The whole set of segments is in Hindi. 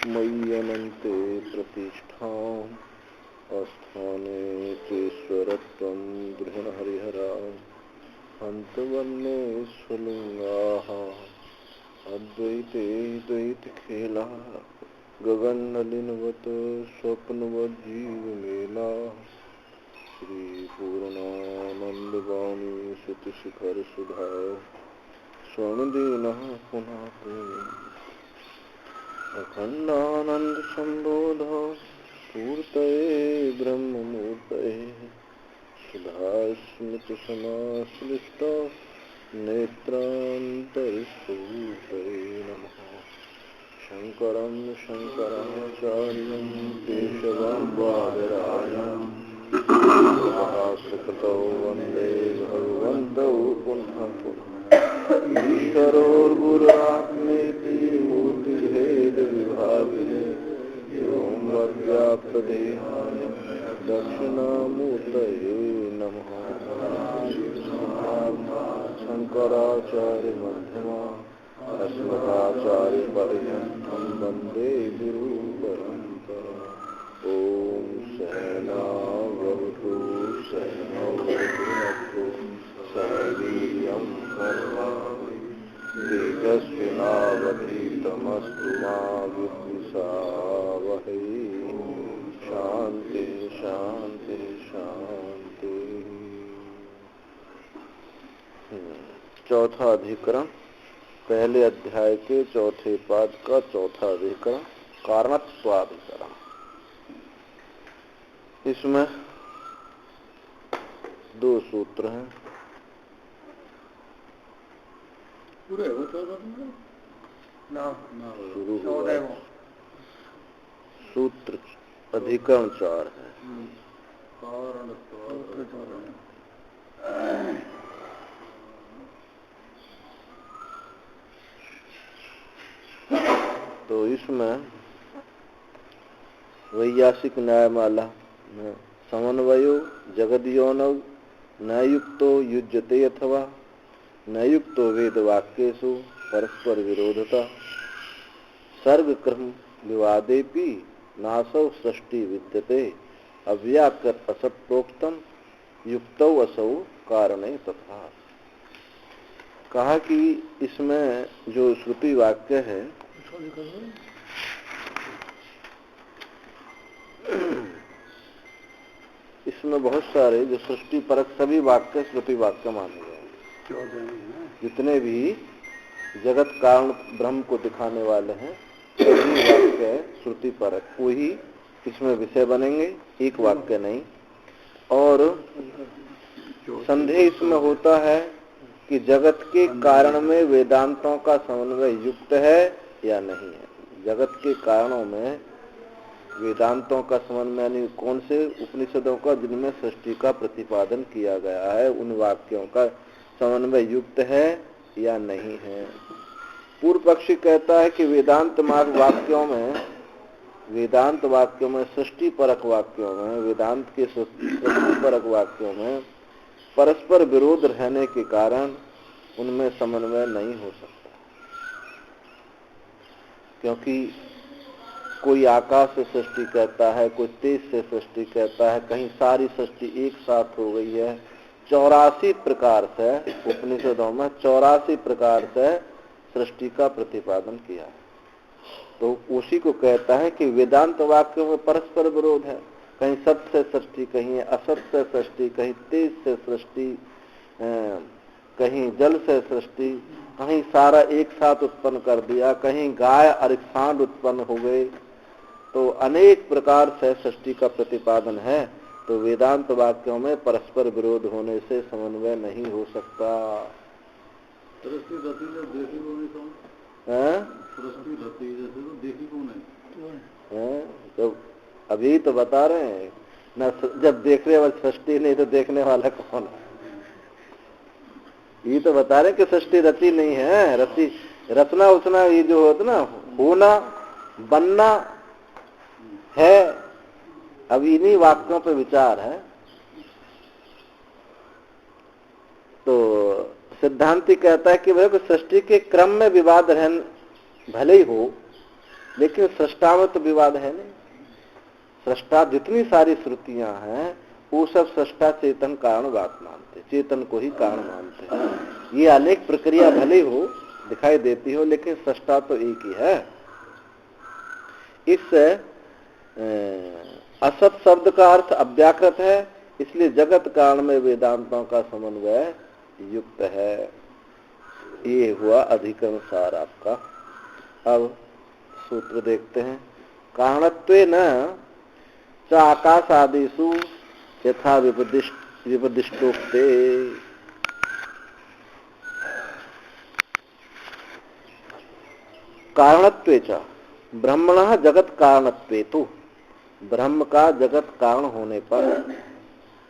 मय्यनन्ते प्रतिष्ठाम् अस्थाने चेश्वरत्वं गृहणहरिहरा हन्तवन्ये स्वलिङ्गाः अद्वैते द्वैतखेला गगननलिनवत् स्वप्नवज्जीवमेला श्रीपूर्णानन्दवाणी श्रुतिशिखरसुधा स्वर्णदीनः पुनः अखण्डानन्दसम्बोधो पूर्तये ब्रह्ममूर्तये सुधास्मृतसमाश्लिष्टो नेत्रान्तरस्फूर्तये नमः। शङ्करं शङ्कराचार्यं केशवं बादरायणं प्रकृतौ वन्दे भगवन्तौ पुनः पुनः। ईश्वरोर्गुरुरात्मेति मूर्तिभेदविभागिने व्योमव्याप्तदेहाय दक्षिणामूर्तये नमः। शङ्कराचार्यमध्यमाम् अस्मदाचार्यपर्यन्तं वन्दे गुरुपरम्पराम्। ॐ सहना भवतु सहनौ भुनक्तु सह वीर्यं कर्वावहै तेजस्विनावधीतमस्तु मा विद्विषावहै। शान्ति शान्ति शान्ति। चौथा अधिकरण, पहले अध्याय के चौथे पाद का चौथा अधिकरण कारणत्वाधिकरण। इसमें दो सूत्र हैं। पूरे हो शुरू हुआ सूत्र अधिकरण 4 है। तो इसमें वैयासिक न्यायमाला में समन्वयो जगद्योनौ नयुक्तो युज्यते अथवा नयुक्तो वेद वाक्येषु परस्पर विरोधता सर्ग क्रम विवादेपि नासौ सृष्टि विद्यते अव्याकृत असत प्रोक्तम युक्तौ असौ कारणे तथा। कहा कि इसमें जो श्रुति वाक्य है इसमें बहुत सारे जो सृष्टि परक सभी वाक्य श्रुति वाक्य माने गए। जितने भी जगत कारण ब्रह्म को दिखाने वाले हैं सभी वाक्य श्रुति परक वही इसमें विषय बनेंगे, एक वाक्य नहीं। और संदेह इसमें होता है कि जगत के कारण में वेदांतों का समन्वय युक्त है या नहीं है। जगत के कारणों में वेदांतों का समन्वय यानी कौन से उपनिषदों का जिनमें सृष्टि का प्रतिपादन किया गया है उन वाक्यों का समन्वय युक्त है या नहीं है। पूर्व पक्षी कहता है कि वेदांत वाक्यों में सृष्टि परक वाक्यों में वेदांत के सृष्टि परक वाक्यों में परस्पर विरोध रहने के कारण उनमें समन्वय नहीं हो सकता। क्योंकि कोई आकाश से सृष्टि कहता है, कोई तेज से सृष्टि कहता है, कहीं सारी सृष्टि एक साथ हो गई है। 84 प्रकार से उपनिषदों में 84 प्रकार से सृष्टि का प्रतिपादन किया है। तो उसी को कहता है कि वेदांत वाक्यों में परस्पर विरोध है। कहीं सत्य से सृष्टि, कहीं असत से सृष्टि, कहीं तेज से सृष्टि, कहीं जल से सृष्टि, कहीं सारा एक साथ उत्पन्न कर दिया, कहीं गाय और सांड उत्पन्न हो गए। तो अनेक प्रकार से सृष्टि का प्रतिपादन है। तो वेदांत वाक्यों में परस्पर विरोध होने से समन्वय नहीं हो सकता। तो अभी तो बता रहे हैं न, जब देखने वाला सृष्टि नहीं तो देखने वाला कौन है। ये तो बता रहे कि सृष्टि रची नहीं है, रचना उचना ये जो होता ना होना बनना है। अब इन्हीं वाक्यों पे विचार है। तो सिद्धांति कहता है कि भाई सृष्टि के क्रम में विवाद रहन भले ही हो, लेकिन सृष्टा में तो विवाद है नहीं। सृष्टा जितनी सारी श्रुतियां हैं वो सब सृष्टा चेतन कारण बात मानते, चेतन को ही कारण मानते हैं। ये अनेक प्रक्रिया भले हो दिखाई देती हो, लेकिन सृष्टा तो एक ही है। इस असत शब्द का अर्थ अव्याकृत है, इसलिए जगत कारण में वेदांतों का समन्वय युक्त है। ये हुआ अधिकरण सार आपका। अब सूत्र देखते हैं। कारणत्वेन च आकाशादिषु यथा विपदिष्टोक्ते। कारणत्वे च ब्रह्मणः जगत कारणत्वे तु, ब्रह्म का जगत कारण होने पर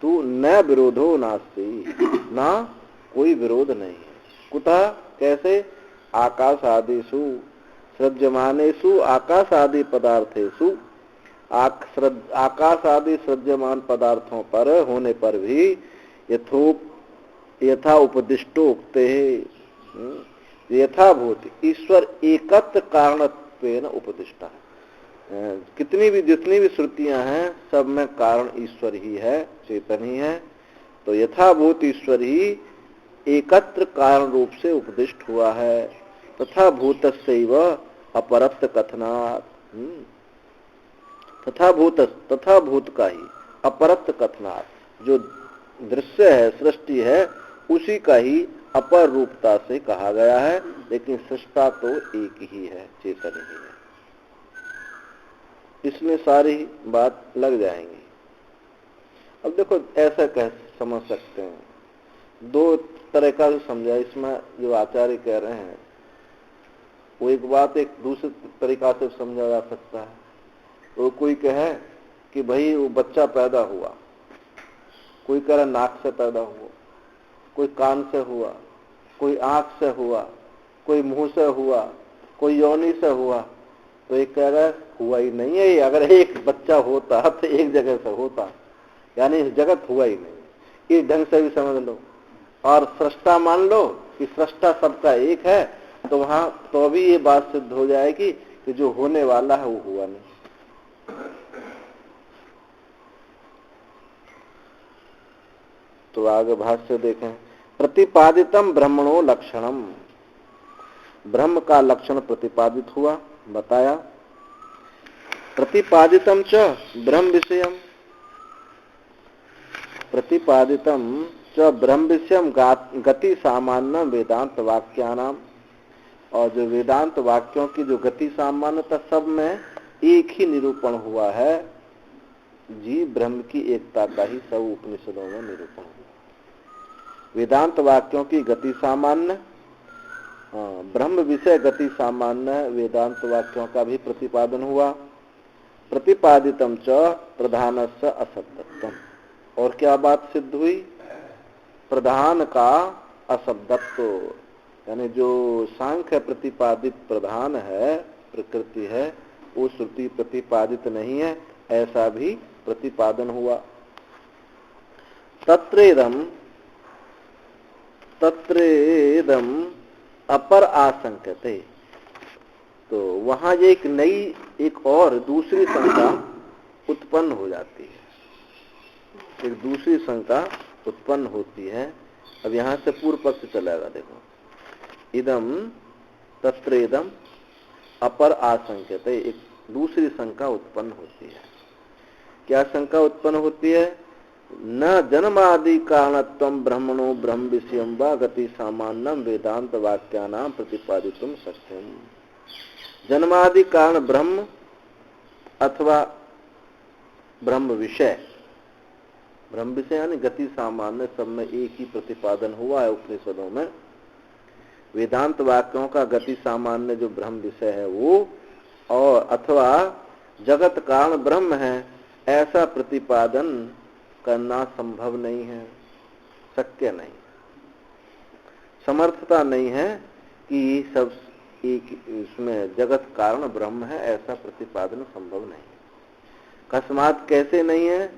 तू न विरोधो नास्ति, ना कोई विरोध नहीं है। कुतः कैसे? आकाशादिषु सृज्यमानेषु आकाशादि पदार्थेषु, आकाश आदि सृज्यमान पदार्थों पर होने पर भी यथा उपदिष्टोक्ते यथाभूत ईश्वर एकत्र कारणत्वेन उपदिष्टा है। जितनी भी श्रुतियां हैं सब में कारण ईश्वर ही है, चेतन ही है। तो यथाभूत ईश्वर ही एकत्र कारण रूप से उपदिष्ट हुआ है। तथा भूतस्यैव अपरत्त कथनात्, तथा भूत का ही अपरत्त कथनात्, जो दृश्य है सृष्टि है उसी का ही अपर रूपता से कहा गया है, लेकिन सृष्टा तो एक ही है, चेतन ही है। इसमें सारी बात लग जाएंगी। अब देखो ऐसा समझ सकते हैं, दो तरह का समझा। इसमें जो आचार्य कह रहे हैं वो एक बात एक दूसरे तरीका से समझा जा सकता है। तो कोई कहे कि भाई वो बच्चा पैदा हुआ, कोई कह रहा नाक से पैदा हुआ, कोई कान से हुआ, कोई आंख से हुआ, कोई मुंह से हुआ, कोई योनि से हुआ। तो एक कह रहा है हुआ ही नहीं है। अगर एक बच्चा होता तो एक जगह से होता, यानी जगत हुआ ही नहीं। इस ढंग से भी समझ लो। और सृष्टा मान लो कि सृष्टा सबका एक है, तो वहां तो भी ये बात सिद्ध हो जाएगी कि जो होने वाला है वो हुआ नहीं। तो आगे भाष्य देखें। प्रतिपादितम ब्रह्मणो लक्षणम, ब्रह्म का लक्षण प्रतिपादित हुआ, बताया। प्रतिपादितम च ब्रह्म विषयम, प्रतिपादितम च ब्रह्म विषयम गति सामान्य वेदांत वाक्यानाम, और जो वेदांत वाक्यों की जो गति सामान्यता सब में एक ही निरूपण हुआ है। जी ब्रह्म की एकता का ही सब उपनिषदों में निरूपण हुआ। वेदांत वाक्यों की गति सामान्य, ब्रह्म विषय गति सामान्य वेदांत वाक्यों का भी प्रतिपादन हुआ। प्रतिपादितम च प्रधानस्य असब्दत्वम, और क्या बात सिद्ध हुई? प्रधान का असब्दत्व, यानी जो सांख्य प्रतिपादित प्रधान है, प्रकृति है, वो श्रुति प्रतिपादित नहीं है, ऐसा भी प्रतिपादन हुआ। तत्रेदम अपर आशंकते, तो वहां ये एक नई एक और दूसरी शंका उत्पन्न हो जाती है, एक दूसरी शंका उत्पन्न होती है। अब यहां से पूर्व पक्ष चलेगा। देखो, इदम तत्रेदम अपर आशंकते, एक दूसरी शंका उत्पन्न होती है। क्या शंका उत्पन्न होती है? न जन्मादि कारणत्वम ब्रह्मणो ब्रह्म विषयम व गति सामान्यम वेदांत वाक्यानाम प्रतिपादितुम सत्यम। जन्मादि कारण ब्रह्म अथवा ब्रह्म विषय, ब्रह्म विषय यानी गति सामान्य, सब में एक ही प्रतिपादन हुआ है उपनिषदों में। वेदांत वाक्यों का गति सामान्य जो ब्रह्म विषय है वो, और अथवा जगत कारण ब्रह्म है, ऐसा प्रतिपादन करना संभव नहीं है, शक्य नहीं, समर्थता नहीं है कि सब एक इसमें जगत कारण ब्रह्म है, ऐसा प्रतिपादन संभव नहीं है। अकस्मात कैसे नहीं है?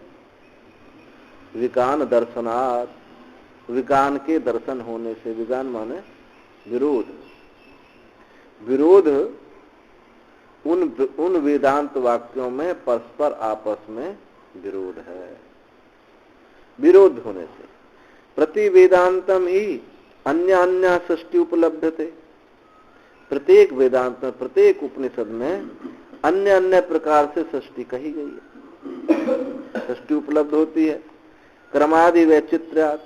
विज्ञान दर्शनात्, विज्ञान के दर्शन होने से। विज्ञान माने विरोध, विरोध उन वेदांत वाक्यों में परस्पर आपस में विरोध है। विरोध होने से प्रति वेदांतम ही अन्य अन्य सृष्टि उपलब्ध थे। प्रत्येक वेदांत में, प्रत्येक उपनिषद में अन्य अन्य प्रकार से सृष्टि कही गई है। सृष्टि उपलब्ध होती है क्रमादि वैचित्र्यात्,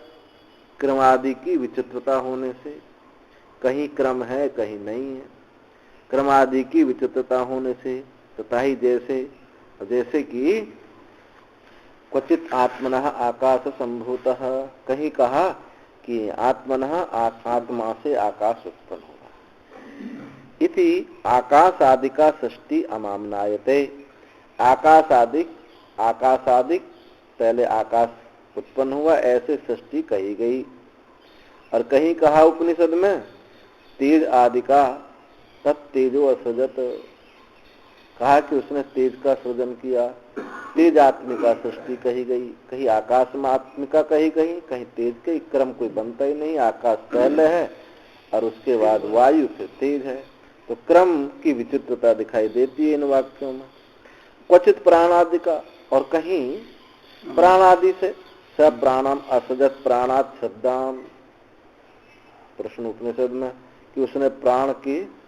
क्रमादि की विचित्रता होने से। कहीं क्रम है कहीं नहीं है, क्रमादि की विचित्रता होने से। तथा ही जैसे कि क्वचित आत्मनः आकाश संभूतः, कहीं कहा कि आत्मनः आत्मा से आकाश उत्पन्न होगा। इति आकाश आदि का सृष्टि अमामनायते। आकाशादिक पहले आकाश उत्पन्न हुआ ऐसे सृष्टि कही गई। और कहीं कहा उपनिषद में तेज आदि का तत्तेजो असृजत, कहा कि उसने तेज का सृजन किया। तेज आत्मिका सृष्टि कही गई। कहीं आकाश में आत्मिका कही गई, कहीं तेज के। क्रम कोई बनता ही नहीं, आकाश पहले है और उसके बाद वायु फिर तेज है। तो क्रम की विचित्रता दिखाई देती है इन वाक्यों में। क्वचित प्राणादि का, और कहीं प्राणादि से सब प्राणम असजत प्राणात श्रद्धाम, प्रश्न उपनिषद में कि उसने प्राण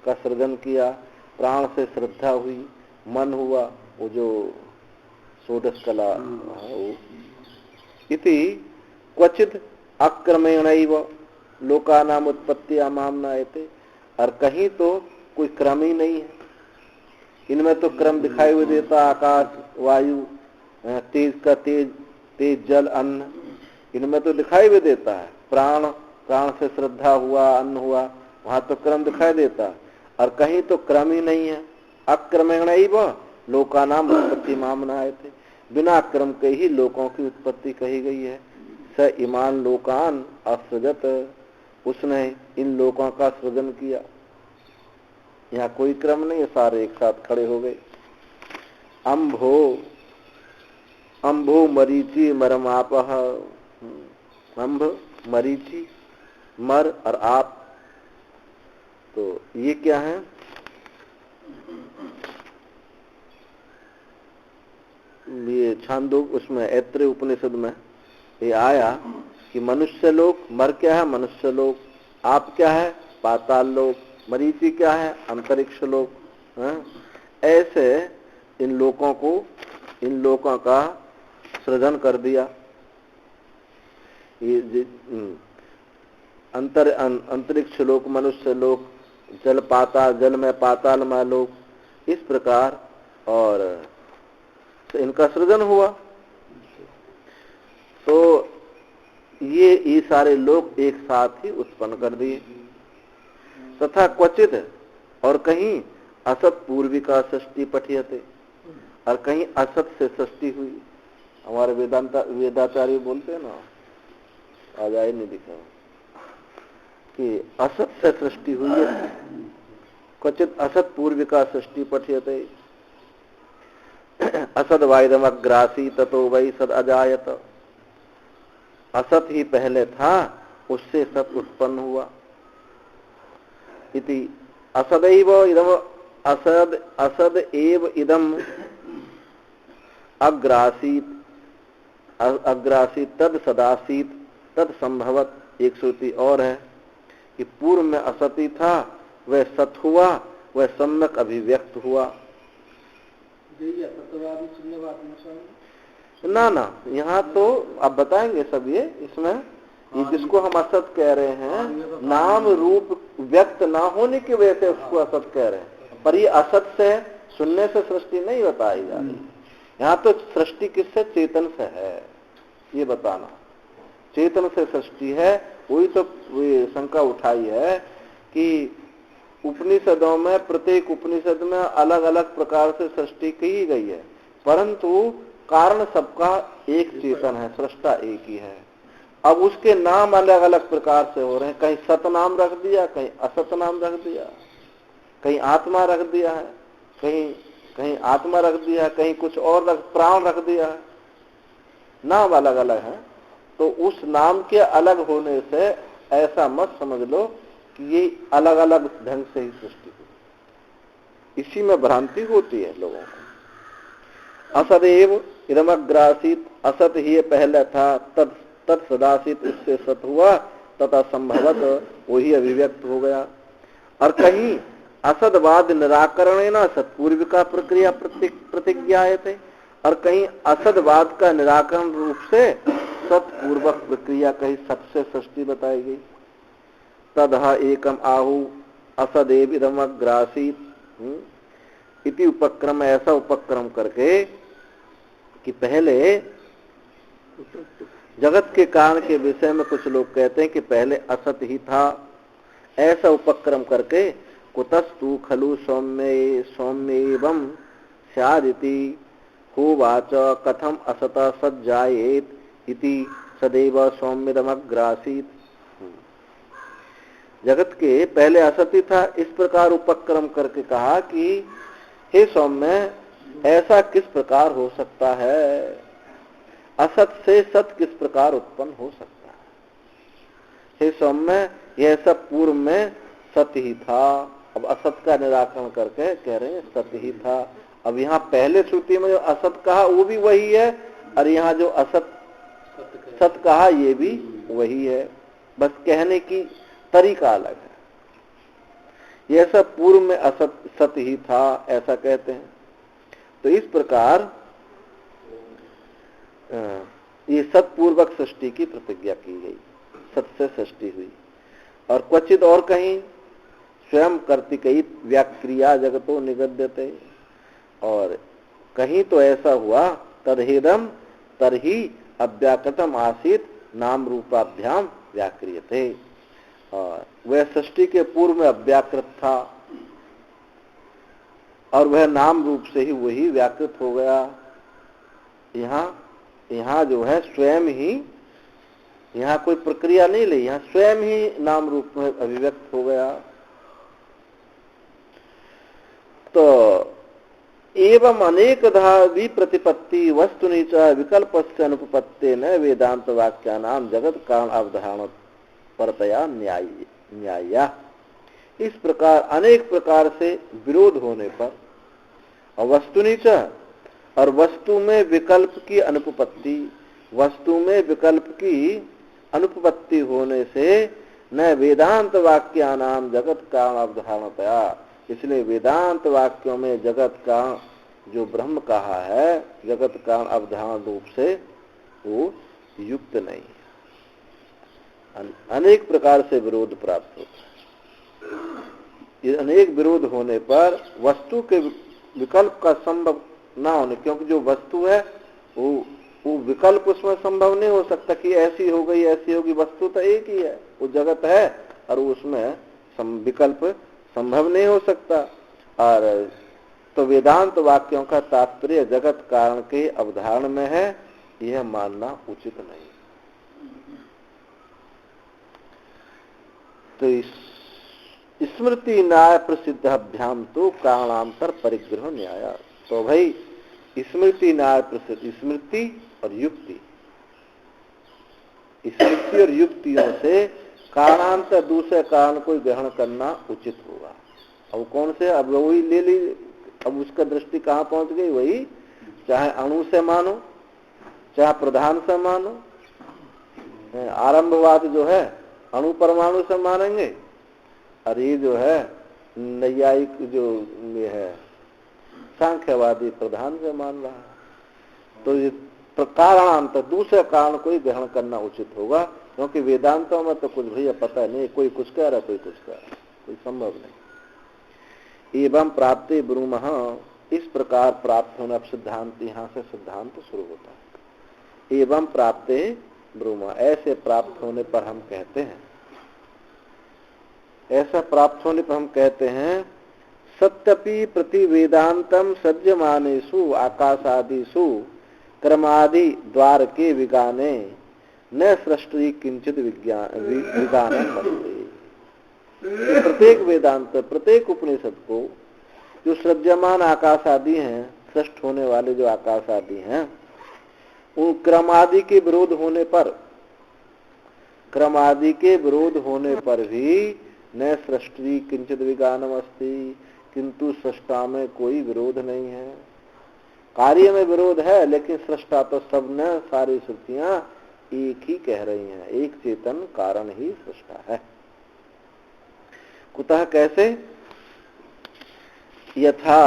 का सृजन किया, प्राण से श्रद्धा हुई, मन हुआ, वो जो षोडश कला वो। इति क्वचित अक्रमेणैव लोकानाम उत्पत्ति अमामनायते। और कहीं तो कोई क्रम ही नहीं है। इनमें तो क्रम दिखाई हुए देता, आकाश वायु, तेज का तेज जल अन्न, इनमें तो दिखाई भी देता है। प्राण से श्रद्धा हुआ, अन्न हुआ, वहां तो क्रम दिखाई देता। और कहीं तो क्रम ही नहीं है। अक्रमेणैव लोकानाम उत्पत्ति मामनायते, बिना क्रम के ही लोकों की उत्पत्ति कही गई है। स इमान लोकान असृजत, उसने इन लोकों का सृजन किया। यहाँ कोई क्रम नहीं है, सारे एक साथ खड़े हो गए। अंभो मरीचि मरमापह, अंभ मरीचि मर और आप, तो ये क्या है? ये छांदोग उसमें ऐत्रेय उपनिषद में ये आया कि मनुष्य लोक, मर क्या है? मनुष्य लोक। आप क्या है? पाताल लोक। मरीचि क्या है? अंतरिक्ष लोक। ऐसे इन लोकों का सृजन कर दिया। ये अंतरिक्ष लोक, मनुष्य लोक, जल पाताल, जल में पाताल में लोक, इस प्रकार और तो इनका सृजन हुआ। तो ये सारे लोग एक साथ ही उत्पन्न कर दिए। तथा क्वचित, और कहीं असत पूर्विका सृष्टि पठियते, और कहीं असत से सृष्टि हुई। हमारे वेदाचार्य बोलते हैं ना, आज आए नहीं दिखा कि असत से सृष्टि हुई है। क्वचित असत पूर्विका सृष्टि पठियते। असद वाइदमग्रासी ततो वै सद अजायत, असत ही पहले था, उससे सत उत्पन्न हुआ। इति असदैव इदम असद एव इदम अग्रासीत तद सदासीत तद संभवत। एक श्रुति और है कि पूर्व में असत ही था, वह सत हुआ, वह सम्यक अभिव्यक्त हुआ। ना, यहाँ तो अब बताएंगे सब ये। इसमें ये जिसको हम असत कह रहे हैं, नाम रूप व्यक्त ना होने की वजह से उसको असत कह रहे हैं। पर ये असत से, सुनने से सृष्टि नहीं बताई जा रही। यहाँ तो सृष्टि किससे? चेतन से है, ये बताना। चेतन से सृष्टि है। वही तो शंका उठाई है कि उपनिषदों में, प्रत्येक उपनिषद में अलग अलग प्रकार से सृष्टि की गई है, परंतु कारण सबका एक चेतन है, सृष्टा एक ही है। अब उसके नाम अलग अलग प्रकार से हो रहे हैं। कहीं सत नाम रख दिया, कहीं असत नाम रख दिया, कहीं आत्मा रख दिया है, कहीं आत्मा रख दिया, कहीं कुछ और प्राण रख दिया है। नाम अलग अलग है। तो उस नाम के अलग होने से ऐसा मत समझ लो कि ये अलग अलग ढंग से ही सृष्टि हुई। इसी में भ्रांति होती है लोगों को। असदेव इदमग्रासित, असत ही ये पहले था, तत् सदासित, उससे सत हुआ, तथा संभवत वही अभिव्यक्त हो गया। और कहीं असदवाद निराकरण ना सत्पूर्विका प्रक्रिया प्रतिज्ञा थे, और कहीं असदवाद का निराकरण रूप से सत्पूर्वक प्रक्रिया कहीं सबसे सृष्टि बताई गई। तदह एकम आहु असदेव इदमग्रासित इति उपक्रम, ऐसा उपक्रम करके कि पहले जगत के कारण के विषय में कुछ लोग कहते हैं कि पहले असत ही था, ऐसा उपक्रम करके कुतस्तु खलु सौम्येवं स्यादिति होवाच कथम असत सज्जायेत इति सदैव सौम्यदमग्रासीत। जगत के पहले असत ही था, इस प्रकार उपक्रम करके कहा कि हे सौम्य, ऐसा किस प्रकार हो सकता है, असत से सत किस प्रकार उत्पन्न हो सकता है। हे सौम्य, यह सब पूर्व में सत ही था। अब असत का निराकरण करके कह रहे हैं सत ही था। अब यहाँ पहले श्रुति में जो असत कहा वो भी वही है, और यहाँ जो असत सत कहा ये भी वही है, बस कहने की तरीका अलग है। यह सब पूर्व में असत सत ही था ऐसा कहते हैं। तो इस प्रकार ये सतपूर्वक सृष्टि की प्रतिज्ञा की गई, सत से सृष्टि हुई। और क्वचित और कहीं स्वयं कर्तिकई व्याक्रिया जगतो निगद्यते, और कहीं तो ऐसा हुआ तदहेदम तरही अव्याकृतम आसीत नाम रूपाभ्याम व्याक्रियते, और वह सृष्टि के पूर्व में अव्याकृत था और वह नाम रूप से ही वही व्याकृत हो गया। यहाँ जो है स्वयं ही, यहाँ कोई प्रक्रिया नहीं ली, यहाँ स्वयं ही नाम रूप में अभिव्यक्त हो गया। तो एवं अनेकधा विप्रतिपत्ति वस्तुनि च विकल्पस्य अनुपपत्तेन वेदांत वाक्यानाम जगत कारण अवधारण परतया न्याय्या। इस प्रकार अनेक प्रकार से विरोध होने पर, और वस्तुनि च, और वस्तु में विकल्प की अनुपपत्ति, वस्तु में विकल्प की अनुपपत्ति होने से न वेदांत वाक्यानाम जगत कारण अवधारणतया, इसलिए वेदांत वाक्यों में जगत का जो ब्रह्म कहा है जगत कारण अवधारण रूप से वो युक्त नहीं है। अनेक प्रकार से विरोध प्राप्त होता है। ये अनेक विरोध होने पर वस्तु के विकल्प का संभव ना होने, क्योंकि जो वस्तु है वो विकल्प उसमें संभव नहीं हो सकता कि ऐसी हो गई ऐसी होगी, वस्तु तो एक ही है, वो जगत है और उसमें विकल्प संभव नहीं हो सकता। और तो वेदांत वाक्यों का तात्पर्य जगत कारण के अवधारण में है, यह मानना उचित नहीं। तो स्मृति न्याय प्रसिद्ध अभ्याम तो कारणांतर परिग्रह न्याय। तो भाई स्मृति न्याय प्रसिद्ध, स्मृति और युक्ति, स्मृति और युक्तियों से कारणांतर दूसरे कारण को ग्रहण करना उचित होगा। अब कौन से, अब वही ले ली, अब उसका दृष्टि कहाँ पहुंच गई, वही चाहे अणु से मानो चाहे प्रधान से मानो। आरंभवाद जो है अणु परमाणु से मानेंगे, और ये जो है नैयायिक जो ये है सांख्यवादी प्रधान से मान रहा है। तो ये कारणांतर दूसरे कारण को ही ग्रहण करना उचित होगा, क्योंकि वेदांतों में तो कुछ भैया पता नहीं, कोई कुछ कह रहा कोई कुछ कह रहा, कोई संभव नहीं। एवं प्राप्ति ब्रूम, इस प्रकार प्राप्त होने, अब सिद्धांत यहाँ से सिद्धांत शुरू होता है। एवं प्राप्ते ब्रूम, ऐसे प्राप्त होने पर हम कहते हैं, ऐसा प्राप्त होने पर हम कहते हैं सत्यपि प्रति वेदांतम सज्जमानेषु आकाशादिषु क्रमादि द्वार के विगाने न सृष्टि किंचित विगानम बसते। प्रत्येक वेदांत, प्रत्येक उपनिषद को जो सृज्यमान आकाश आदि हैं, सृष्ट होने वाले जो आकाश आदि हैं, उन क्रमादि के विरोध होने पर, क्रमादि के विरोध होने पर भी न सृष्टि किंचित विगानम अस्ति, किंतु सृष्टा में कोई विरोध नहीं है। कार्य में विरोध है, लेकिन सृष्टा तो सब ने सारी श्रुतियां एक ही कह रही हैं, एक चेतन कारण ही सृष्टा है। कुतः कैसे? यथा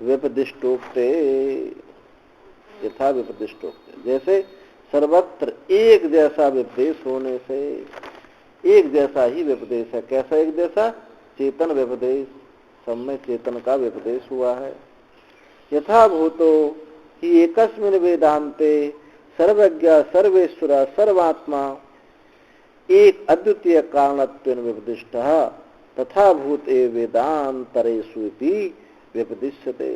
व्यपदिष्टोक्ते, यथा व्यपदिष्टोक्ते, जैसे सर्वत्र एक जैसा व्यपदेश होने से, एक जैसा ही व्यपदेश है। कैसा एक जैसा? चेतन व्यपदेश, सब में चेतन का व्यपदेश हुआ है। यथा भूतो ही एकस्मिन् वेदांते सर्वज्ञ सर्वेश्वर सर्वात्मा एक अद्वितीय कारणत्वेन व्यपदिष्टः तथा भूते वेदांतरेषु व्यपदिश्यते।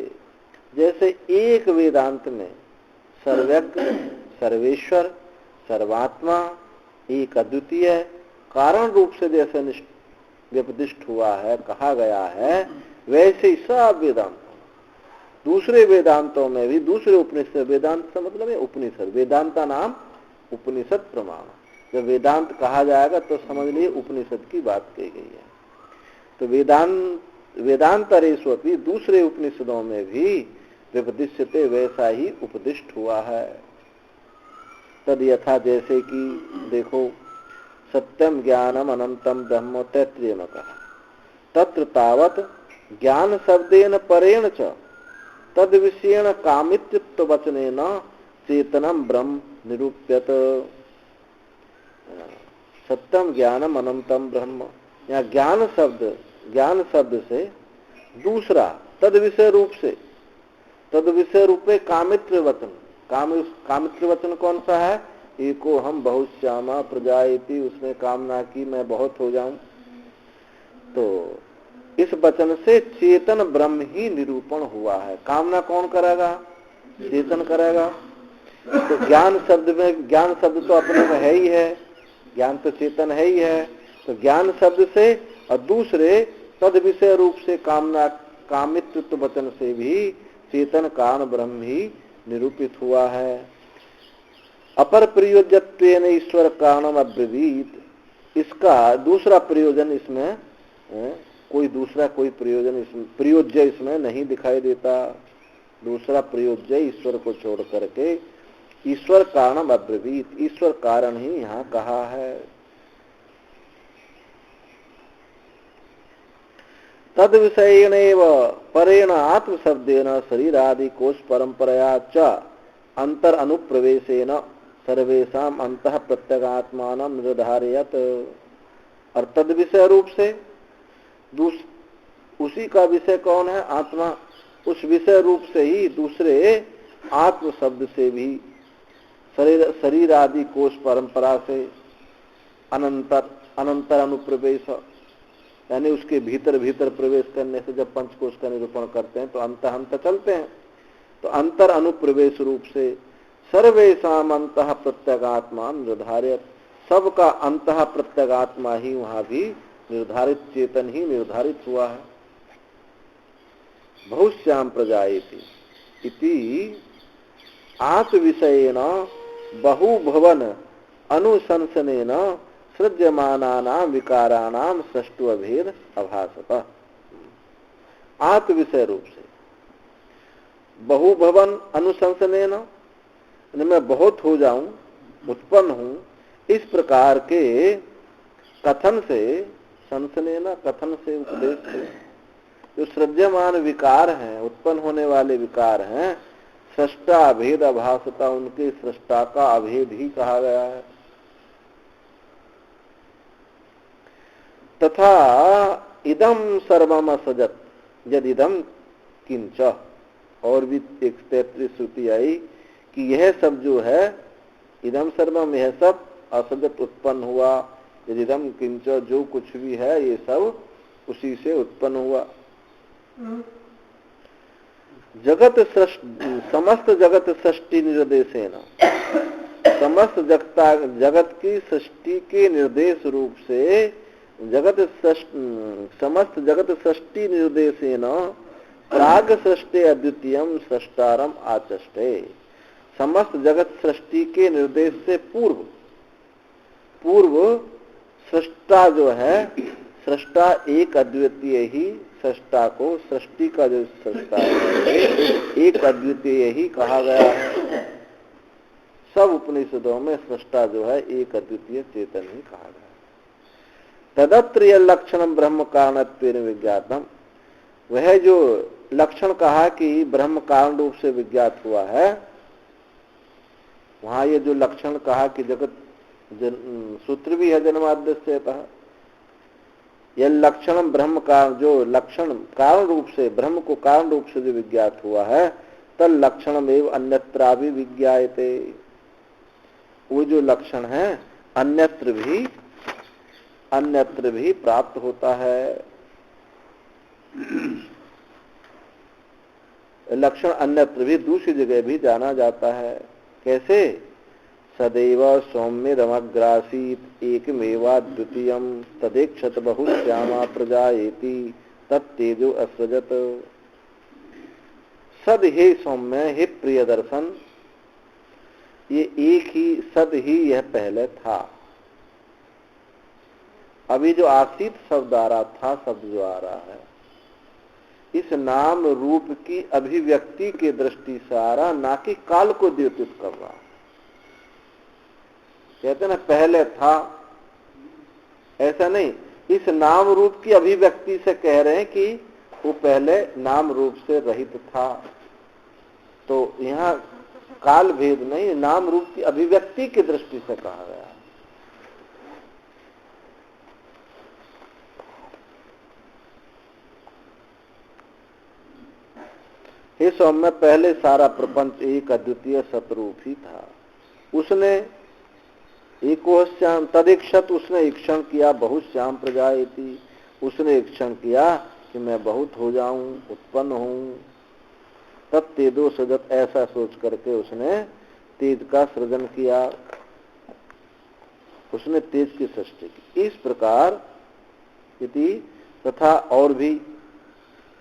जैसे एक वेदांत में सर्वज्ञ सर्वेश्वर सर्वात्मा एक अद्वितीय कारण रूप से जैसे व्यपदिष्ट हुआ है, कहा गया है, वैसे ही सब वेदांत दूसरे वेदांतों में भी, दूसरे उपनिषद, वेदांत का मतलब है उपनिषद, वेदांता नाम उपनिषद प्रमाण। जब वेदांत कहा जाएगा तो समझ लिए उपनिषद की बात कही गई है। तो वेदांतरेष्वपि, दूसरे उपनिषदों में भी व्यपदिश्यते, वैसा ही उपदिष्ट हुआ है। तद यथा, जैसे कि देखो, सत्यम ज्ञानम अनंतम ब्रह्म तैत्तिरीय में कहा, तत्र तावत ज्ञान शब्देन परेण च तद विषयेण कामित्व वचनेन चेतनम ब्रह्म निरूप्यत। सत्यम ज्ञानम अनंतम ब्रह्म, यहाँ ज्ञान शब्द से दूसरा तद विषय रूप से, तद विषय रूपे कामित्व वचन, कामित्व वचन कौन सा है? एको हम बहुश्यामा प्रजायति, उसने कामना की मैं बहुत हो जाऊं। तो इस वचन से चेतन ब्रह्म ही निरूपण हुआ है। कामना कौन करेगा? चेतन करेगा। तो ज्ञान शब्द में, ज्ञान शब्द तो अपने में है ही है, ज्ञान तो चेतन है ही है। तो ज्ञान शब्द से और दूसरे तद विषय रूप से कामना, कामित्व वचन से भी चेतन कारण ब्रह्म ही निरूपित हुआ है। अपर प्रयोजत्वेन ईश्वर कारणम अब्रवीत, इसका दूसरा प्रयोजन इसमें कोई प्रयोजन इसमें, प्रयोज्य इसमें नहीं दिखाई देता। दूसरा प्रयोज्य ईश्वर को छोड़ करके ईश्वर कारणम अब्रवीत, ईश्वर कारण ही यहाँ कहा है। तद विषयेनैव परेण आत्म शब्देन शरीरादि कोश परंपरया च अंतर अनुप्रवेशेन सर्वेषाम अंतः प्रत्यगात्मान निर्धारयत। और तद विषय रूप से उसी का विषय कौन है? आत्मा। उस विषय रूप से ही दूसरे आत्म शब्द से भी शरीर आदि कोश परंपरा से अनंतर अनुप्रवेश, यानी उसके भीतर भीतर प्रवेश करने से जब पंचकोश का निरूपण करते हैं तो अंत चलते हैं। तो अंतर अनुप्रवेश रूप से सर्वेषाम अंतः प्रत्यगात्मा निर्धारित, सबका अंतः प्रत्यगात्मा ही वहां भी निर्धारित, चेतन ही निर्धारित हुआ है। बहुश्याम प्रजायति इति आत्मविषयेन बहुभवन अनुशंसनेन सृज्यमानानां विकाराणां सृष्टु अभेद अभासत। आत्मविषय रूप से बहुभवन अनुशंसनेन, मैं बहुत हो जाऊं, उत्पन्न हूं, इस प्रकार के कथन से, संसनेना कथन से, उपदेश से, जो सृज्यमान विकार हैं, उत्पन्न होने वाले विकार हैं, सृष्टा अभेद अभासता, उनके सृष्टा का अभेद ही कहा गया है। तथा इदम सर्वम असजत यद इदम किंच, और भी 133 श्रुति आई कि यह सब जो है, इदम सर्वम, यह सब असजत उत्पन्न हुआ, यदिदम किंच, जो कुछ भी है ये सब उसी से उत्पन्न हुआ। समस्त जगत सृष्टि निर्देशेन, समस्त जगत की सृष्टि के निर्देश रूप से समस्त जगत सृष्टि निर्देशेन प्राग सृष्टि अद्वितीयम सृष्टारम आचष्टे। समस्त जगत सृष्टि के निर्देश से पूर्व सृष्टा जो है, सृष्टा एक अद्वितीय ही सृष्टा को, सृष्टि का जो सृष्टा है एक अद्वितीय ही कहा गया है। सब उपनिषदों में सृष्टा जो है एक अद्वितीय चेतन ही कहा गया है। तदत्र लक्षणम ब्रह्म कारणत्वेन विज्ञातम, वह जो लक्षण कहा कि ब्रह्म कारण रूप से विज्ञात हुआ है, वहां ये जो लक्षण कहा कि जगत सूत्र भी है जन्माद्यस्यतः, यह लक्षण ब्रह्म कारण, जो लक्षण कारण रूप से ब्रह्म को कारण रूप से जो विज्ञात हुआ है, तल लक्षणम एवं अन्यत्रा भी विज्ञायते, वो जो लक्षण है अन्यत्र भी प्राप्त होता है। लक्षण अन्यत्र भी, दूसरी जगह भी जाना जाता है। कैसे? सदैव सौम्यमग्रासीत एकमेवा द्वितीयम तदेक्षत बहुश्यामा प्रजायेति तत्तेजो असृजत। सद हे सौम्य, हे प्रिय दर्शन, ये एक ही सद ही यह पहले था। अभी जो आसीत शब्द आ रहा था, शब्द जो आ रहा है, इस नाम रूप की अभिव्यक्ति के दृष्टि से आ रहा, ना कि काल को द्योतित कर रहा। कहते ना पहले था, ऐसा नहीं, इस नाम रूप की अभिव्यक्ति से कह रहे हैं कि वो पहले नाम रूप से रहित था। तो यहाँ काल भेद नहीं, नाम रूप की अभिव्यक्ति की दृष्टि से कहा गया। हे सौम्य, पहले सारा प्रपंच एक अद्वितीय सतरूप ही था। उसने एकोश्याम तदिक्षत, उसने इक्षण किया, बहुश्याम प्रजायति, उसने इक्षण किया कि मैं बहुत हो जाऊं, उत्पन्न हूं। तब तेजो सृजत, ऐसा सोच करके उसने तेज का सृजन किया, उसने तेज की सृष्टि की। इस प्रकार इति तथा, और भी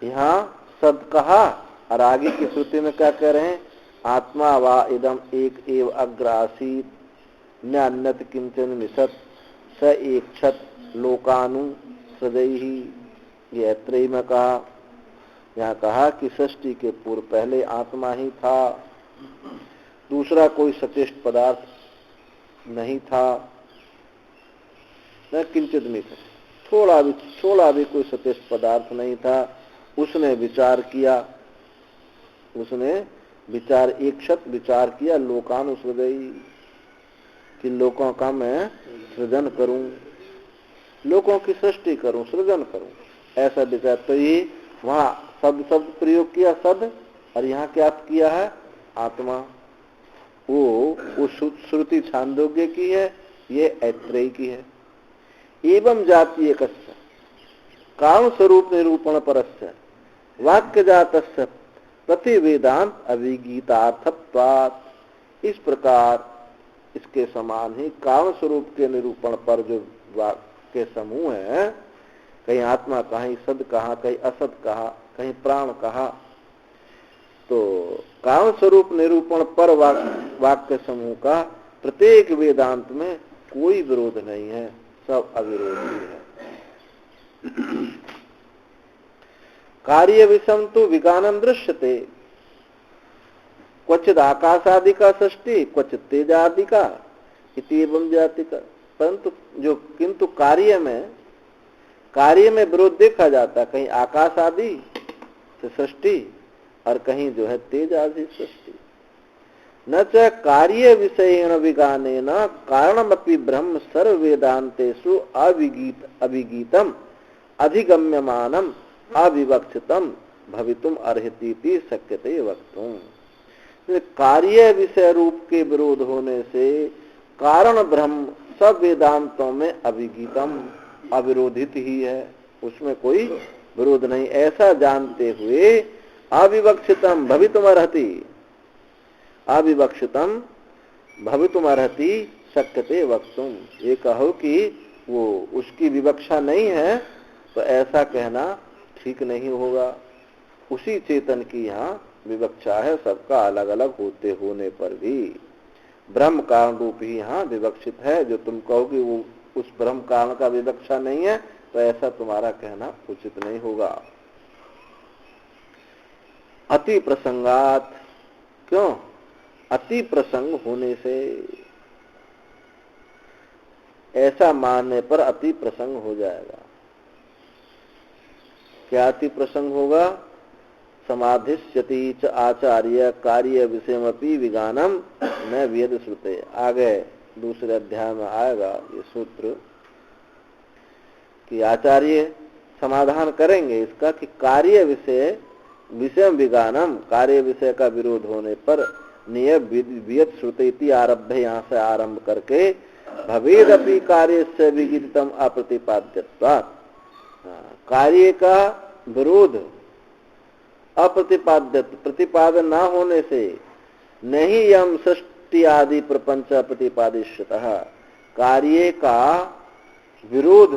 यहाँ सद कहा, और आगे की श्रुति में क्या कह रहे हैं? आत्मा वा इदम एक एव अग्र आसीत न अन्यत किंचन मिशत स एकक्षत लोकानु सदैहि। ये त्रय में कहा, यहाँ कहा कि सृष्टि के पूर्व पहले आत्मा ही था, दूसरा कोई सचेष्ट पदार्थ नहीं था, न किंचित मिशत, थोड़ा भी कोई सचेष्ट पदार्थ नहीं था। उसने विचार किया, उसने विचार एकक्षत विचार किया, लोकानु सदैहि, कि लोगों का मैं सृजन करूं, लोगों की सृष्टि करूं, सृजन करूं, ऐसा विचार। तो ये वहां शब्द प्रयोग किया सद, और यहाँ क्या किया है? आत्मा। वो श्रुति छांदोग्य की है, ये ऐत्रेयी की है। एवं जाति एक कारण स्वरूप निरूपण परस्य वाक्य जातस्य प्रति वेदांत अभिगीतार्थत्वात्। इस प्रकार इसके समान ही कारण स्वरूप के निरूपण पर जो वाक्य समूह है, कहीं आत्मा, कहीं सद कहा, कहीं असत कहा, कहीं प्राण कहा, तो कारण स्वरूप निरूपण पर वाक्य समूह का प्रत्येक वेदांत में कोई विरोध नहीं है, सब अविरोधी है। कार्य विषम तो विज्ञानम दृश्यते, क्वचित आकाशादि का सृष्टि, क्वचित तेजादि का, इतिवम जाति का। परंतु जो किंतु कार्य में विरोध देखा जाता, कहीं आकाश आदि से सृष्टि और कहीं जो है तेज आदि सृष्टि। न च कार्य विषयेण विज्ञानेन कारणमपि ब्रह्म सर्व वेदांतेषु अभिगीतम अधिगम्यमानम अविवक्षितम भवितुम अर्हतीति शक्यते वक्तुम। कार्य विषय रूप के विरोध होने से कारण ब्रह्म सब वेदांतों में अभिगीतम, अविरोधित ही है, उसमें कोई विरोध नहीं, ऐसा जानते हुए अविवक्षितम भवितुमर्हति, अविवक्षितम भवितुमर्हति शक्यते वक्तुम। ये कहो कि वो उसकी विवक्षा नहीं है, तो ऐसा कहना ठीक नहीं होगा। उसी चेतन की यहाँ विवक्षा है, सबका अलग अलग होने पर भी ब्रह्म कारण रूप ही यहाँ विवक्षित है। जो तुम कहोगे वो उस ब्रह्म कारण का विवक्षा नहीं है, तो ऐसा तुम्हारा कहना उचित नहीं होगा। अति प्रसंगात, क्यों? अति प्रसंग होने से, ऐसा मानने पर अति प्रसंग हो जाएगा। क्या अति प्रसंग होगा? समाधिष्यति च आचार्य कार्य विषयमपि विगानम न वेद श्रुते। आगे दूसरे अध्याय में आएगा ये सूत्र कि आचार्य समाधान करेंगे इसका कि कार्य विषय विगानम, कार्य विषय का विरोध होने पर निय वियत श्रुति आरब्ध, यहाँ से आरंभ करके भवेदपि कार्य से विगितम अप्रतिपाद्यत्वात्, कार्य का विरोध अप्रतिपाद्य, प्रतिपादन न होने से नहीं यम सृष्टि आदि प्रपंच प्रतिपादिष्यतः, कार्य का विरोध